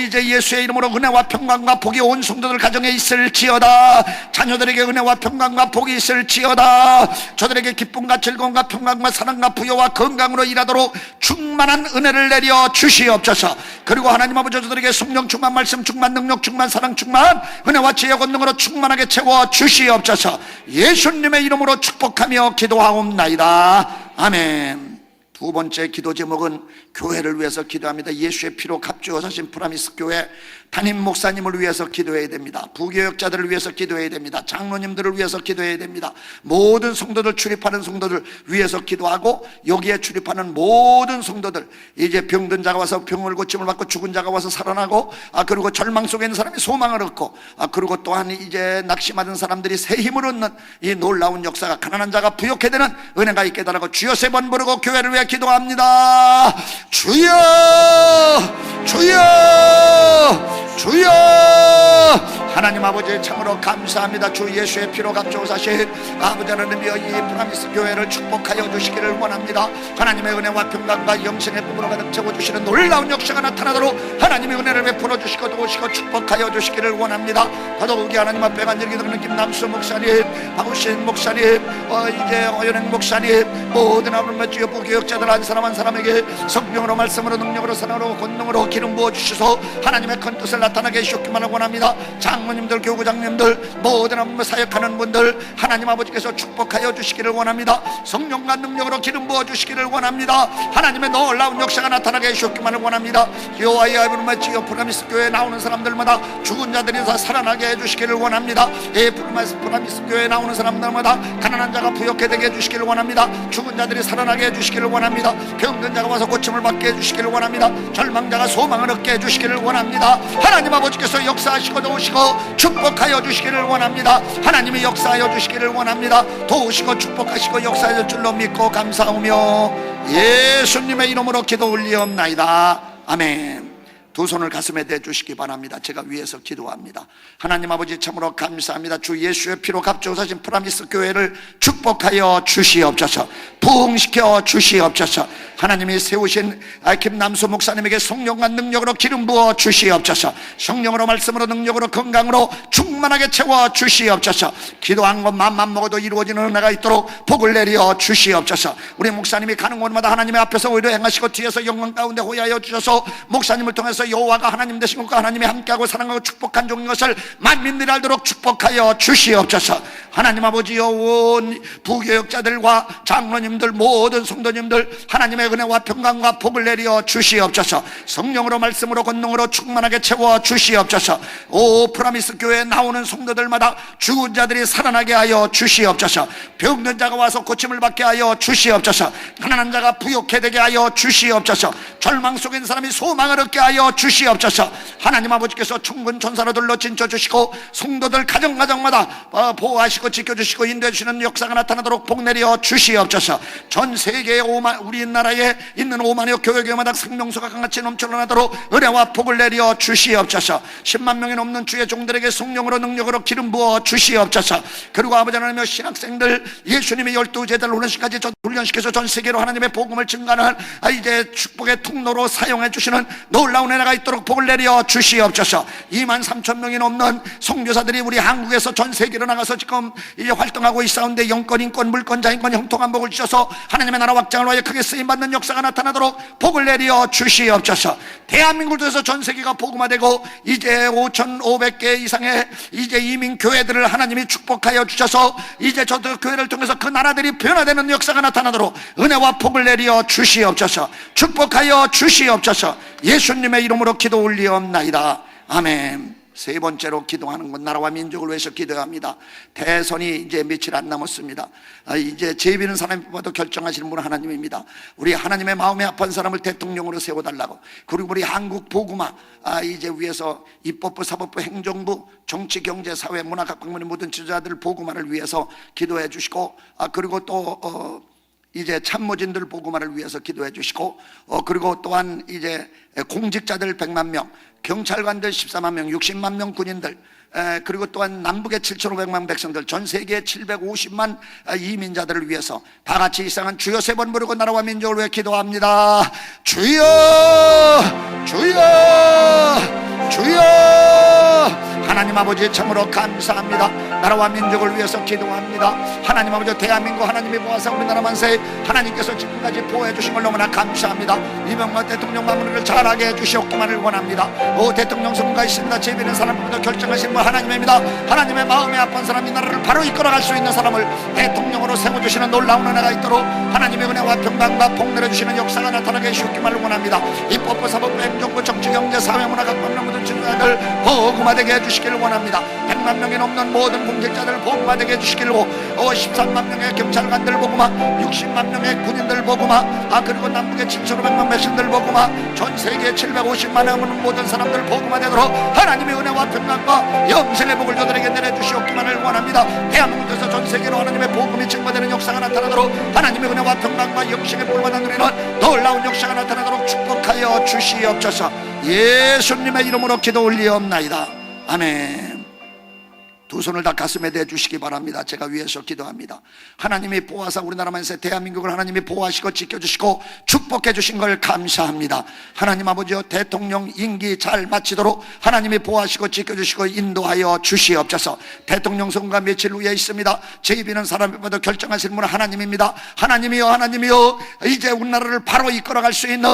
이제 예수의 이름으로 은혜와 평강과 복이 온 성도들 가정에 있을지어다. 자녀들에게 은혜와 평강과 복이 있을지어다. 저들에게 기쁨과 즐거움과 평강과 사랑과 부여와 건강으로 일하도록 충만한 은혜를 내려 주시옵소서. 그리고 하나님 아버지 저들에게 성령 충만, 말씀 충만, 능력 충만, 사랑 충만, 은혜와 지혜 권능으로 충만하게 채워 주시옵소서. 예수님의 이름으로 축복하며 기도하옵나이다. 아멘. 두 번째 기도 제목은 교회를 위해서 기도합니다. 예수의 피로 값주어 사신 프라미스 교회 담임 목사님을 위해서 기도해야 됩니다. 부교역자들을 위해서 기도해야 됩니다. 장로님들을 위해서 기도해야 됩니다. 모든 성도들, 출입하는 성도들 위해서 기도하고, 여기에 출입하는 모든 성도들, 이제 병든 자가 와서 병을 고침을 받고, 죽은 자가 와서 살아나고, 그리고 절망 속에 있는 사람이 소망을 얻고, 그리고 또한 이제 낙심하는 사람들이 새 힘을 얻는 이 놀라운 역사가, 가난한 자가 부욕해 되는 은혜가 있게 달라고 주여 3번 부르고 교회를 위해 기도합니다. 주여, 주여, 주여. 하나님 아버지 참으로 감사합니다. 주 예수의 피로 값주어 사신 아버지 하나님이여, 이 프라미스 교회를 축복하여 주시기를 원합니다. 하나님의 은혜와 평강과 영생의 복으로 가득 채워주시는 놀라운 역사가 나타나도록 하나님의 은혜를 베풀어 주시고 도우시고 축복하여 주시기를 원합니다. 더더욱이 하나님 앞에 간절히 기도하는 김남수 목사님, 박우신 목사님, 이제 어연행 목사님, 모든 하나님의 주여 부교역자들 한 사람 한 사람에게 성령으로, 말씀으로, 능력으로, 사랑으로, 권능으로 기름 부어 주셔서 하나님의 큰 뜻을 나타나게 해주시기만을 원합니다. 장로님들, 교구장님들, 모든 사역하는 분들 하나님 아버지께서 축복하여 주시기를 원합니다. 성령과 능력으로 기름 부어 주시기를 원합니다. 하나님의 놀라운 역사가 나타나게 해주시기만을 원합니다. 여호와의 아버지의 지어 프라미스 교회에 나오는 사람들마다 죽은 자들이 다 살아나게 해주시기를 원합니다. 프라미스 교회에 나오는 사람들마다 가난한 자가 부욕해 되게 해주시기를 원합니다. 죽은 자들이 살아나게 해주시기를 원합니다. 병든 자가 와서 고침을 받게 해주시기를 원합니다. 절망자가 소망을 얻게 해주시기를 원합니다. 하나님 아버지께서 역사하시고 도우시고 축복하여 주시기를 원합니다. 하나님이 역사하여 주시기를 원합니다. 도우시고 축복하시고 역사하실 줄로 믿고 감사하며 예수님의 이름으로 기도 올리옵나이다. 아멘. 두 손을 가슴에 대주시기 바랍니다. 제가 위에서 기도합니다. 하나님 아버지 참으로 감사합니다. 주 예수의 피로 값주사신 프라미스 교회를 축복하여 주시옵소서. 부흥시켜 주시옵소서. 하나님이 세우신 김남수 목사님에게 성령과 능력으로 기름 부어 주시옵소서. 성령으로 말씀으로 능력으로 건강으로 충만하게 채워 주시옵소서. 기도한 것 맘만 먹어도 이루어지는 은혜가 있도록 복을 내려 주시옵소서. 우리 목사님이 가는 곳마다 하나님의 앞에서 의를 행하시고 뒤에서 영광 가운데 호위하여 주셔서 목사님을 통해서 여호와가 하나님 되신 것과 하나님이 함께하고 사랑하고 축복한 종인 것을 만민들이 알도록 축복하여 주시옵소서. 하나님 아버지여, 온 부교역자들과 장로님들, 모든 성도님들 하나님의 은혜와 평강과 복을 내려 주시옵소서. 성령으로 말씀으로 권능으로 충만하게 채워 주시옵소서. 오 프라미스 교회에 나오는 성도들마다 죽은 자들이 살아나게 하여 주시옵소서. 병든 자가 와서 고침을 받게 하여 주시옵소서. 가난한 자가 부욕해 되게 하여 주시옵소서. 절망 속에 있는 사람이 소망을 얻게 하여 주시옵소서. 하나님 아버지께서 충분 천사로 둘러 진쳐주시고 성도들 가정마다 보호하시고 지켜주시고 인도해 주시는 역사가 나타나도록 복 내려 주시옵소서. 전 세계의 우리나라에 있는 5만여 교회마다 생명수가 강같이 넘쳐나도록 은혜와 복을 내려 주시옵소서. 10만 명이 넘는 주의 종들에게 성령으로 능력으로 기름 부어 주시옵소서. 그리고 아버지 하나님의 신학생들 예수님의 12제자를 훈련시까지 훈련시켜서 전 세계로 하나님의 복음을 증가하는 이제 축복의 통로로 사용해 주시는 놀라운 은혜가 있도록 복을 내려 주시옵소서. 2만 3천 명이 넘는 선교사들이 우리 한국에서 전 세계로 나가서 지금 이제 활동하고 있사온데 영권, 인권, 물권, 자인권 형통한 복을 주셔서 하나님의 나라 확장을 위하여 크게 쓰임받는 역사가 나타나도록 복을 내려 주시옵소서. 대한민국을 통해서 전 세계가 복음화되고 이제 5,500개 이상의 이제 이민 교회들을 하나님이 축복하여 주셔서 이제 저도 교회를 통해서 그 나라들이 변화되는 역사가 나타나도록 은혜와 복을 내려 주시옵소서. 축복하여 주시옵소서. 예수님의 이름으로 기도 올리옵나이다. 아멘. 세 번째로 기도하는 건 나라와 민족을 위해서 기도합니다. 대선이 이제 며칠 안 남았습니다. 이제 제비는 사람이 뽑아도 결정하시는 분은 하나님입니다. 우리 하나님의 마음에 합한 사람을 대통령으로 세워달라고, 그리고 우리 한국 복음화 이제 위해서 입법부, 사법부, 행정부, 정치, 경제, 사회, 문화, 각국문의 모든 지도자들 복음화를 위해서 기도해 주시고, 그리고 또 이제 참모진들 복음화를 위해서 기도해 주시고, 그리고 또한 이제 공직자들 100만 명, 경찰관들 14만 명, 60만 명 군인들, 그리고 또한 남북의 7,500만 백성들, 전 세계 750만 이민자들을 위해서 다 같이 이상한 주여 세 번 부르고 나라와 민족을 위해 기도합니다. 주여, 주여, 주여. 하나님 아버지 참으로 감사합니다. 나라와 민족을 위해서 기도합니다. 하나님 아버지, 대한민국 하나님이 보아서 우리나라 만세 하나님께서 지금까지 보호해 주신 걸 너무나 감사합니다. 이명박 대통령 마무리를 잘하게 해주시옵기만을 원합니다. 오 대통령 선거가 있습니다. 제비는 사람부터 결정하신 분 하나님입니다. 하나님의 마음에 아픈 사람, 이 나라를 바로 이끌어갈 수 있는 사람을 대통령으로 세워주시는 놀라운 은혜가 있도록 하나님의 은혜와 평강과 복 내려주시는 역사가 나타나게 해주시옵기만을 원합니다. 입법부, 사법부, 행정부, 정치, 경제, 사회, 문화, 각국문의 모든 지도자들 복음화되게 해주시기를 원합니다. 100만 명이 넘는 모든 공직자들 복음화되게 해주시기를, 13만 명의 경찰관들 복음화, 60만 명의 군인들 복음화, 그리고 남북의 7,500만 백성들 복음화, 전 세계 750만 명의 모든 사람들 복음화되도록 하나님의 은혜와 평강과 영생의 복을 저들에게 내려주시옵기만을 원합니다. 대한민국에서 전 세계로 하나님의 복음이 증거되는 역사가 나타나도록 하나님의 은혜와 평강과 영생의 복을 받아 누리는 놀라운 역사가 나타나도록 축복하여 주시옵소서. 예수님의 이름으로 기도 올리옵나이다. 아멘. 두 손을 다 가슴에 대주시기 바랍니다. 제가 위해서 기도합니다. 하나님이 보호하사 우리나라 만세 대한민국을 하나님이 보호하시고 지켜주시고 축복해 주신 걸 감사합니다. 하나님 아버지여, 대통령 임기 잘 마치도록 하나님이 보호하시고 지켜주시고 인도하여 주시옵소서. 대통령 선거가 며칠 후에 있습니다. 제비는 사람보다 결정하실 분은 하나님입니다. 하나님이여 이제 우리나라를 바로 이끌어갈 수 있는,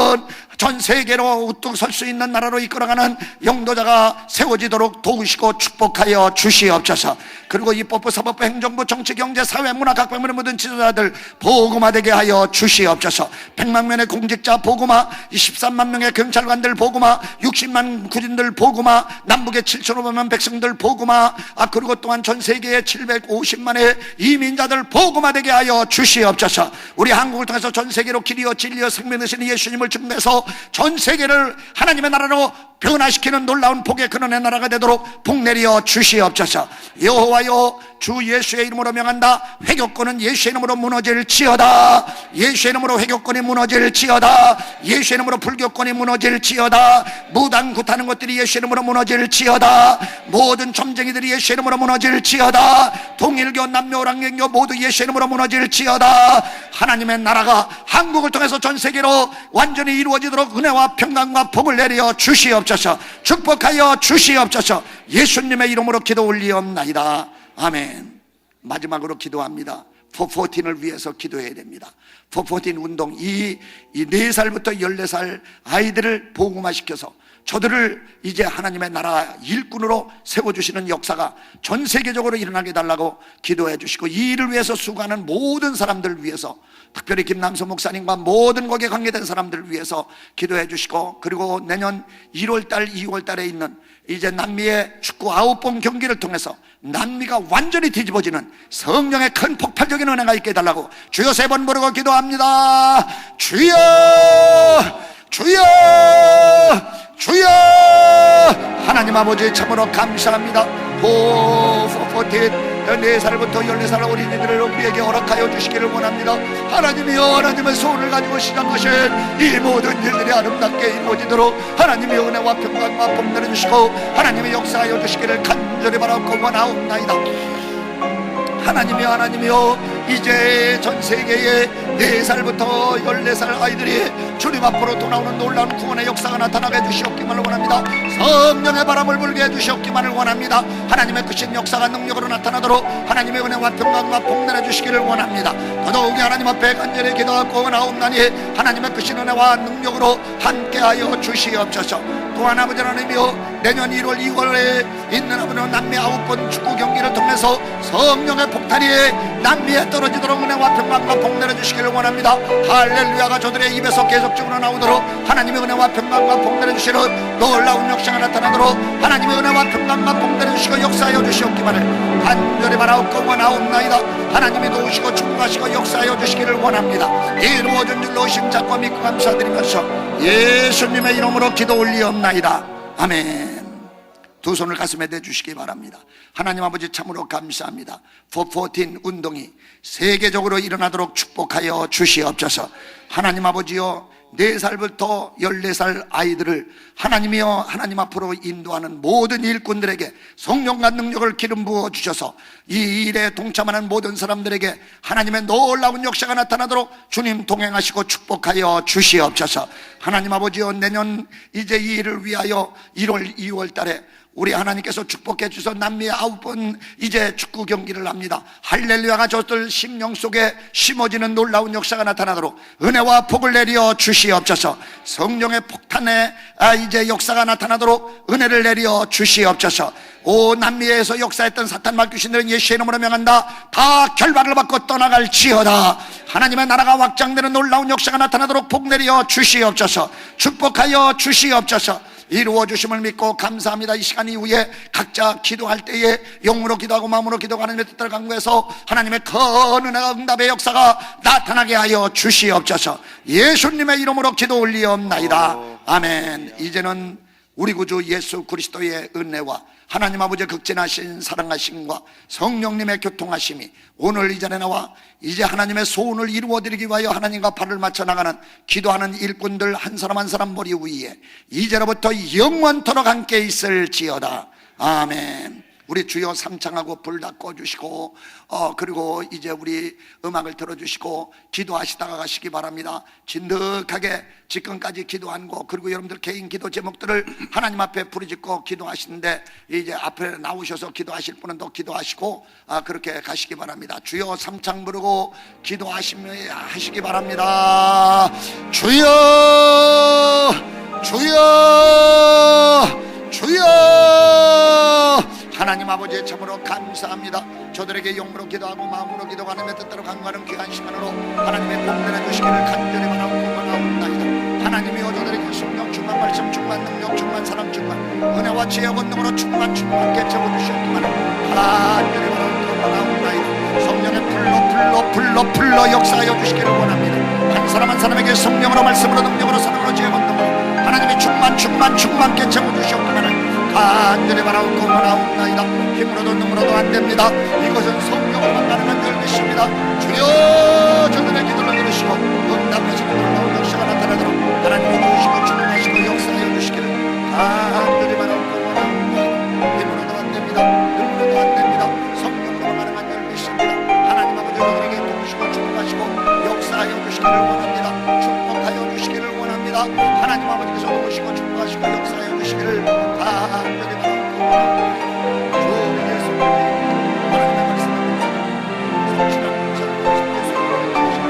전 세계로 우뚝 설 수 있는 나라로 이끌어가는 영도자가 세워지도록 도우시고 축복하여 주시옵소서. 그리고 입법부, 사법부, 행정부, 정치, 경제, 사회, 문화 각 방면의 모든 지도자들 보고마되게 하여 주시옵소서. 100만 명의 공직자 보고마, 13만 명의 경찰관들 보고마, 60만 군인들 보고마, 남북의 7,500만 백성들 보고마, 그리고 또한 전 세계의 750만의 이민자들 보고마되게 하여 주시옵소서. 우리 한국을 통해서 전 세계로 길이요 진리요 생명 되시는 예수님을 증거해서 전 세계를 하나님의 나라로 변화시키는 놀라운 복의 근원의 나라가 되도록 복내려 주시옵소서. 여호와여, 주 예수의 이름으로 명한다. 회교권은 예수의 이름으로 무너질지어다. 예수의 이름으로 회교권이 무너질지어다. 예수의 이름으로 불교권이 무너질지어다. 무당 굿하는 것들이 예수의 이름으로 무너질지어다. 모든 점쟁이들이 예수의 이름으로 무너질지어다. 통일교, 남묘랑경교 모두 예수의 이름으로 무너질지어다. 하나님의 나라가 한국을 통해서 전 세계로 완전히 이루어지도록 은혜와 평강과 복을 내려 주시옵소서. 축복하여 주시옵소서. 예수님의 이름으로 기도 올리옵나이다. 아멘. 마지막으로 기도합니다. 414을 위해서 기도해야 됩니다. 414 운동, 이 4살부터 14살 아이들을 복음화시켜서 저들을 이제 하나님의 나라 일꾼으로 세워주시는 역사가 전 세계적으로 일어나게 해달라고 기도해 주시고, 이 일을 위해서 수고하는 모든 사람들을 위해서, 특별히 김남수 목사님과 모든 거기에 관계된 사람들을 위해서 기도해 주시고, 그리고 내년 1월달 2월달에 있는 이제 남미의 축구 9번 경기를 통해서 남미가 완전히 뒤집어지는 성령의 큰 폭발적인 은혜가 있게 해달라고 주여 3번 부르고 기도합니다. 주여, 주여, 주여. 하나님 아버지 참으로 감사합니다. 4살부터 14살 어린이들을 우리에게 허락하여 주시기를 원합니다. 하나님이여, 하나님의 소원을 가지고 시작하신 이 모든 일들이 아름답게 이루어지도록 하나님의 은혜와 평강과 복 내려주시고 하나님의 역사하여 주시기를 간절히 바라고 원하옵나이다. 하나님이여, 이제 전 세계에 4살부터 14살 아이들이 주님 앞으로 돌아오는 놀라운 구원의 역사가 나타나게 해주시옵기만을 원합니다. 성령의 바람을 불게 해주시옵기만을 원합니다. 하나님의 크신 역사가 능력으로 나타나도록 하나님의 은혜와 평강과 복 내려주시기를 원합니다. 더더욱이 하나님 앞에 간절히 기도하고 나옵나니 하나님의 크신 은혜와 능력으로 함께하여 주시옵소서. 또한 아버지 하나님이여, 내년 1월 2월에 있는 아버지 남미 9번 축구 경기를 통해서 성령의 폭탄이 남미에 떨어지도록 은혜와 평강과 복 내려주시기를 원합니다. 할렐루야가 저들의 입에서 계속적으로 나오도록 하나님의 은혜와 평강과 복 내려주시는 놀라운 역사가 나타나도록 하나님의 은혜와 평강과 복 내려주시고 역사하여 주시옵기만을 간절히 바라옵고 원하옵나이다. 하나님이 도우시고 축복하시고 역사하여 주시기를 원합니다. 이루어진 줄로 심잡고 믿고 감사드리면서 예수님의 이름으로 기도 올리옵나이다. 아멘. 두 손을 가슴에 대주시기 바랍니다. 하나님 아버지 참으로 감사합니다. 414 운동이 세계적으로 일어나도록 축복하여 주시옵소서. 하나님 아버지여, 4살부터 14살 아이들을 하나님이여 하나님 앞으로 인도하는 모든 일꾼들에게 성령과 능력을 기름 부어 주셔서 이 일에 동참하는 모든 사람들에게 하나님의 놀라운 역사가 나타나도록 주님 동행하시고 축복하여 주시옵소서. 하나님 아버지여, 내년 이제 이 일을 위하여 1월 2월 달에 우리 하나님께서 축복해 주셔서 남미의 9번 이제 축구 경기를 합니다. 할렐루야가 저들 심령 속에 심어지는 놀라운 역사가 나타나도록 은혜와 복을 내려 주시옵소서. 성령의 폭탄에 이제 역사가 나타나도록 은혜를 내려 주시옵소서. 오 남미에서 역사했던 사탄 말귀신들은 예수의 이름으로 명한다. 다 결박을 받고 떠나갈지어다. 하나님의 나라가 확장되는 놀라운 역사가 나타나도록 복 내려 주시옵소서. 축복하여 주시옵소서. 이루어 주심을 믿고 감사합니다. 이 시간 이후에 각자 기도할 때에 영으로 기도하고 마음으로 기도하고 하나님의 뜻을 강구해서 하나님의 큰 은혜와 응답의 역사가 나타나게 하여 주시옵소서. 예수님의 이름으로 기도 올리옵나이다. 아멘. 이제는 우리 구주 예수 그리스도의 은혜와 하나님 아버지의 극진하신 사랑하심과 성령님의 교통하심이 오늘 이 자리에 나와 이제 하나님의 소원을 이루어드리기 위하여 하나님과 발을 맞춰 나가는 기도하는 일꾼들 한 사람 한 사람 머리 위에 이제로부터 영원토록 함께 있을지어다. 아멘. 우리 주여 삼창하고 불 다 꺼주시고 그리고 이제 우리 음악을 들어주시고 기도하시다가 가시기 바랍니다. 진득하게 지금까지 기도한 거 그리고 여러분들 개인 기도 제목들을 하나님 앞에 부르짖고 기도하시는데 이제 앞에 나오셔서 기도하실 분은 또 기도하시고 그렇게 가시기 바랍니다. 주여 삼창 부르고 기도하시기 바랍니다. 주여 주여 주여 하나님 아버지 참으로 감사합니다. 저들에게 영으로 기도하고 마음으로 기도하는 내 뜻대로 간구하는 귀한 시간으로 하나님의 공변해 주시기를 간절히 바라옵나이다. 하나님이여 저들에게 성령 충만 말씀 충만 능력 충만 사랑 충만 은혜와 지혜와 권능으로 충만케 채워주시옵기만 간절히 바라옵나이다. 성령의 불로 역사하여 주시기를 원합니다. 한 사람 한 사람에게 성령으로 말씀으로 능력으로 사랑으로 지혜와 권능으로 하나님의 충만케 채워주시옵기만 간절히 바라옵고 원하옵나이다. 힘으로도 능으로도 안됩니다. 이것은 성령으로만 가능한 열매십니다. 주여 저들의 기도를 들으시고 응답하시고 놀라운 역사가 나타나도록 하나님이 도우시고 축복하시고 역사하여 주시기를 간절히 바라옵고 원하옵나이다. 힘으로도 안됩니다. 능으로도 안됩니다. 성령으로만 가능한 열매십니다. 하나님 아버지 저들에게 도우시고 축복하시고 역사하여 주시기를 원합니다. 축복하여 주시기를 원합니다. 하나님 아버지께서 도우시고 축복하시고 역사하여 주시기를 간절히 바라옵고 원합니다. 주 예수님의 하나님의 말씀을 성실한 목사님 예수님의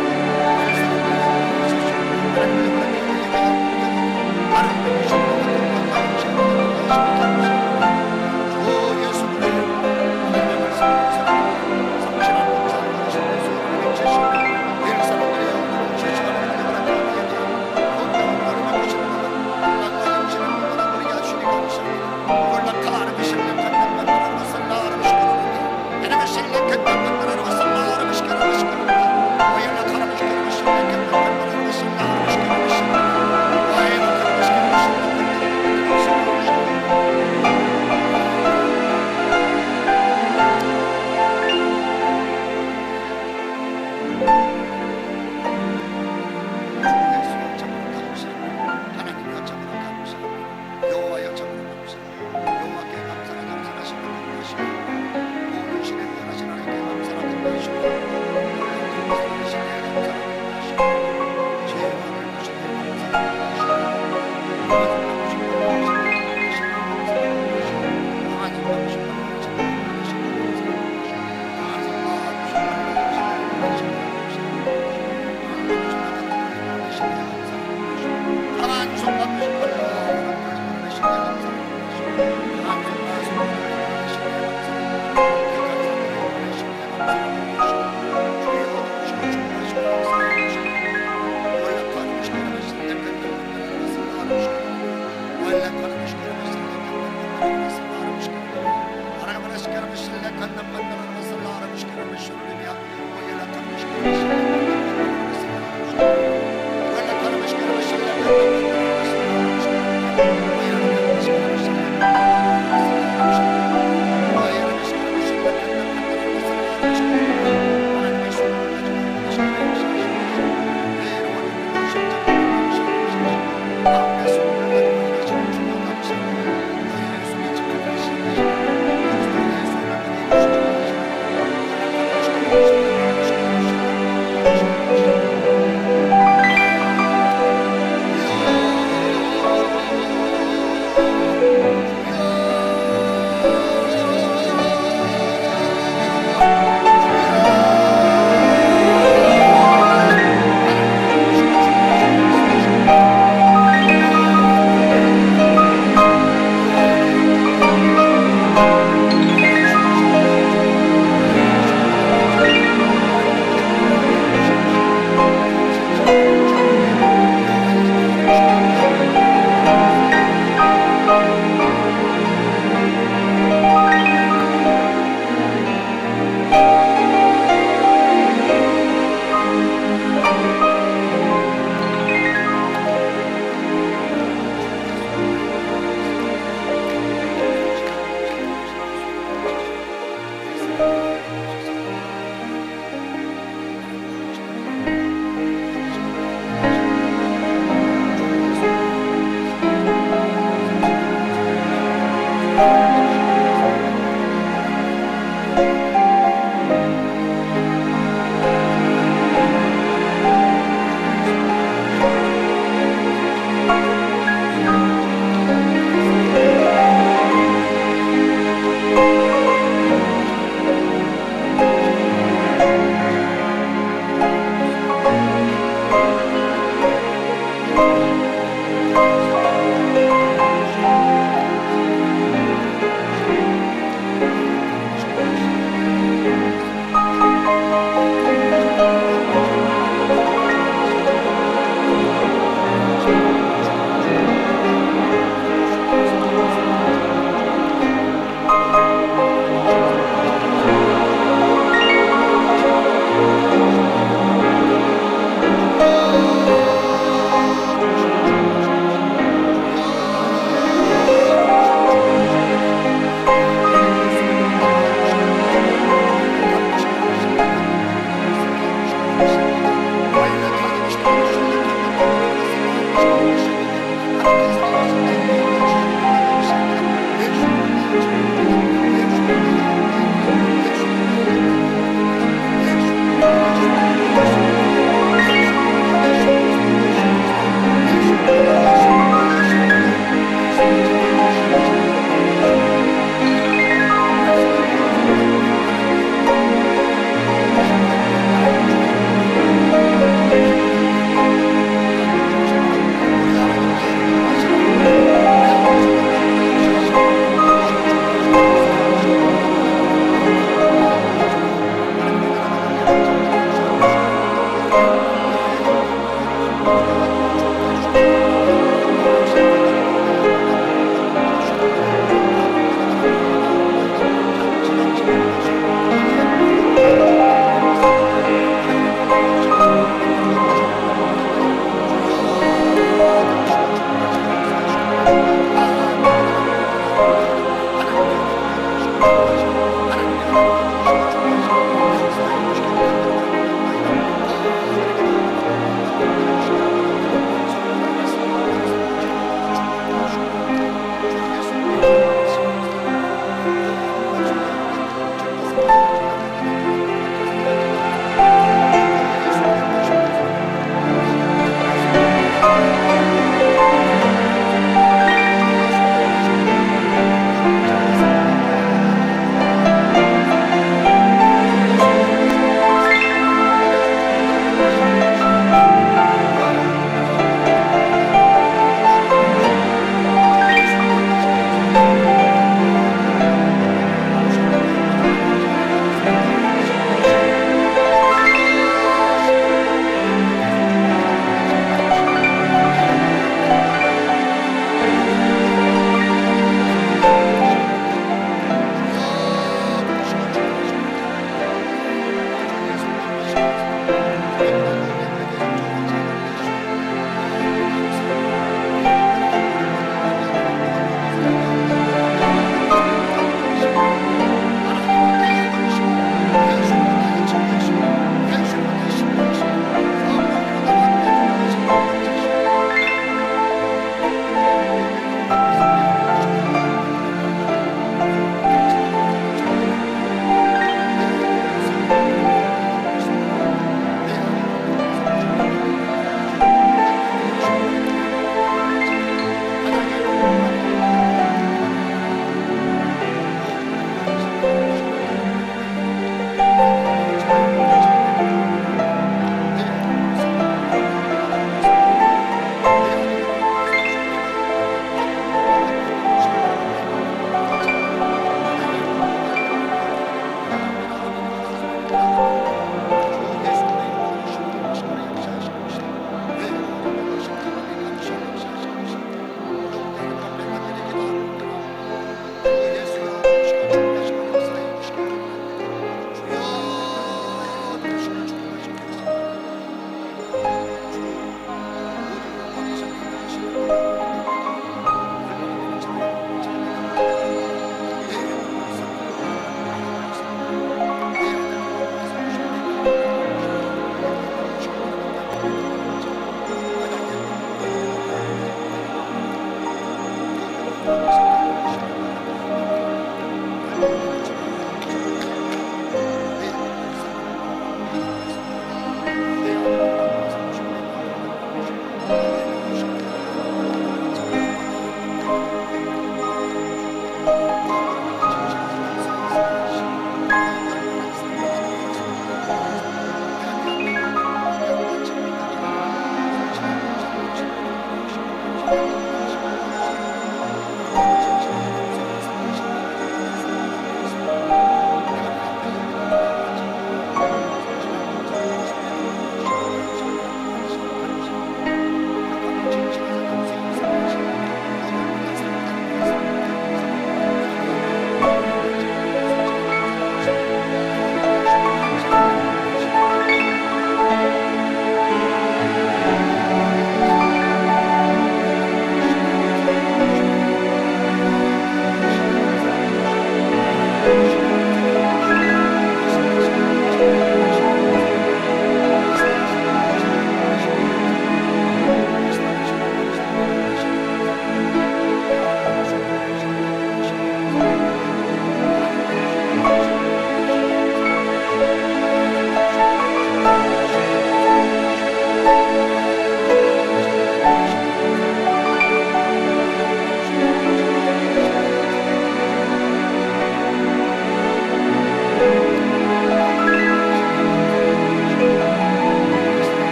내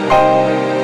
주시옵소서.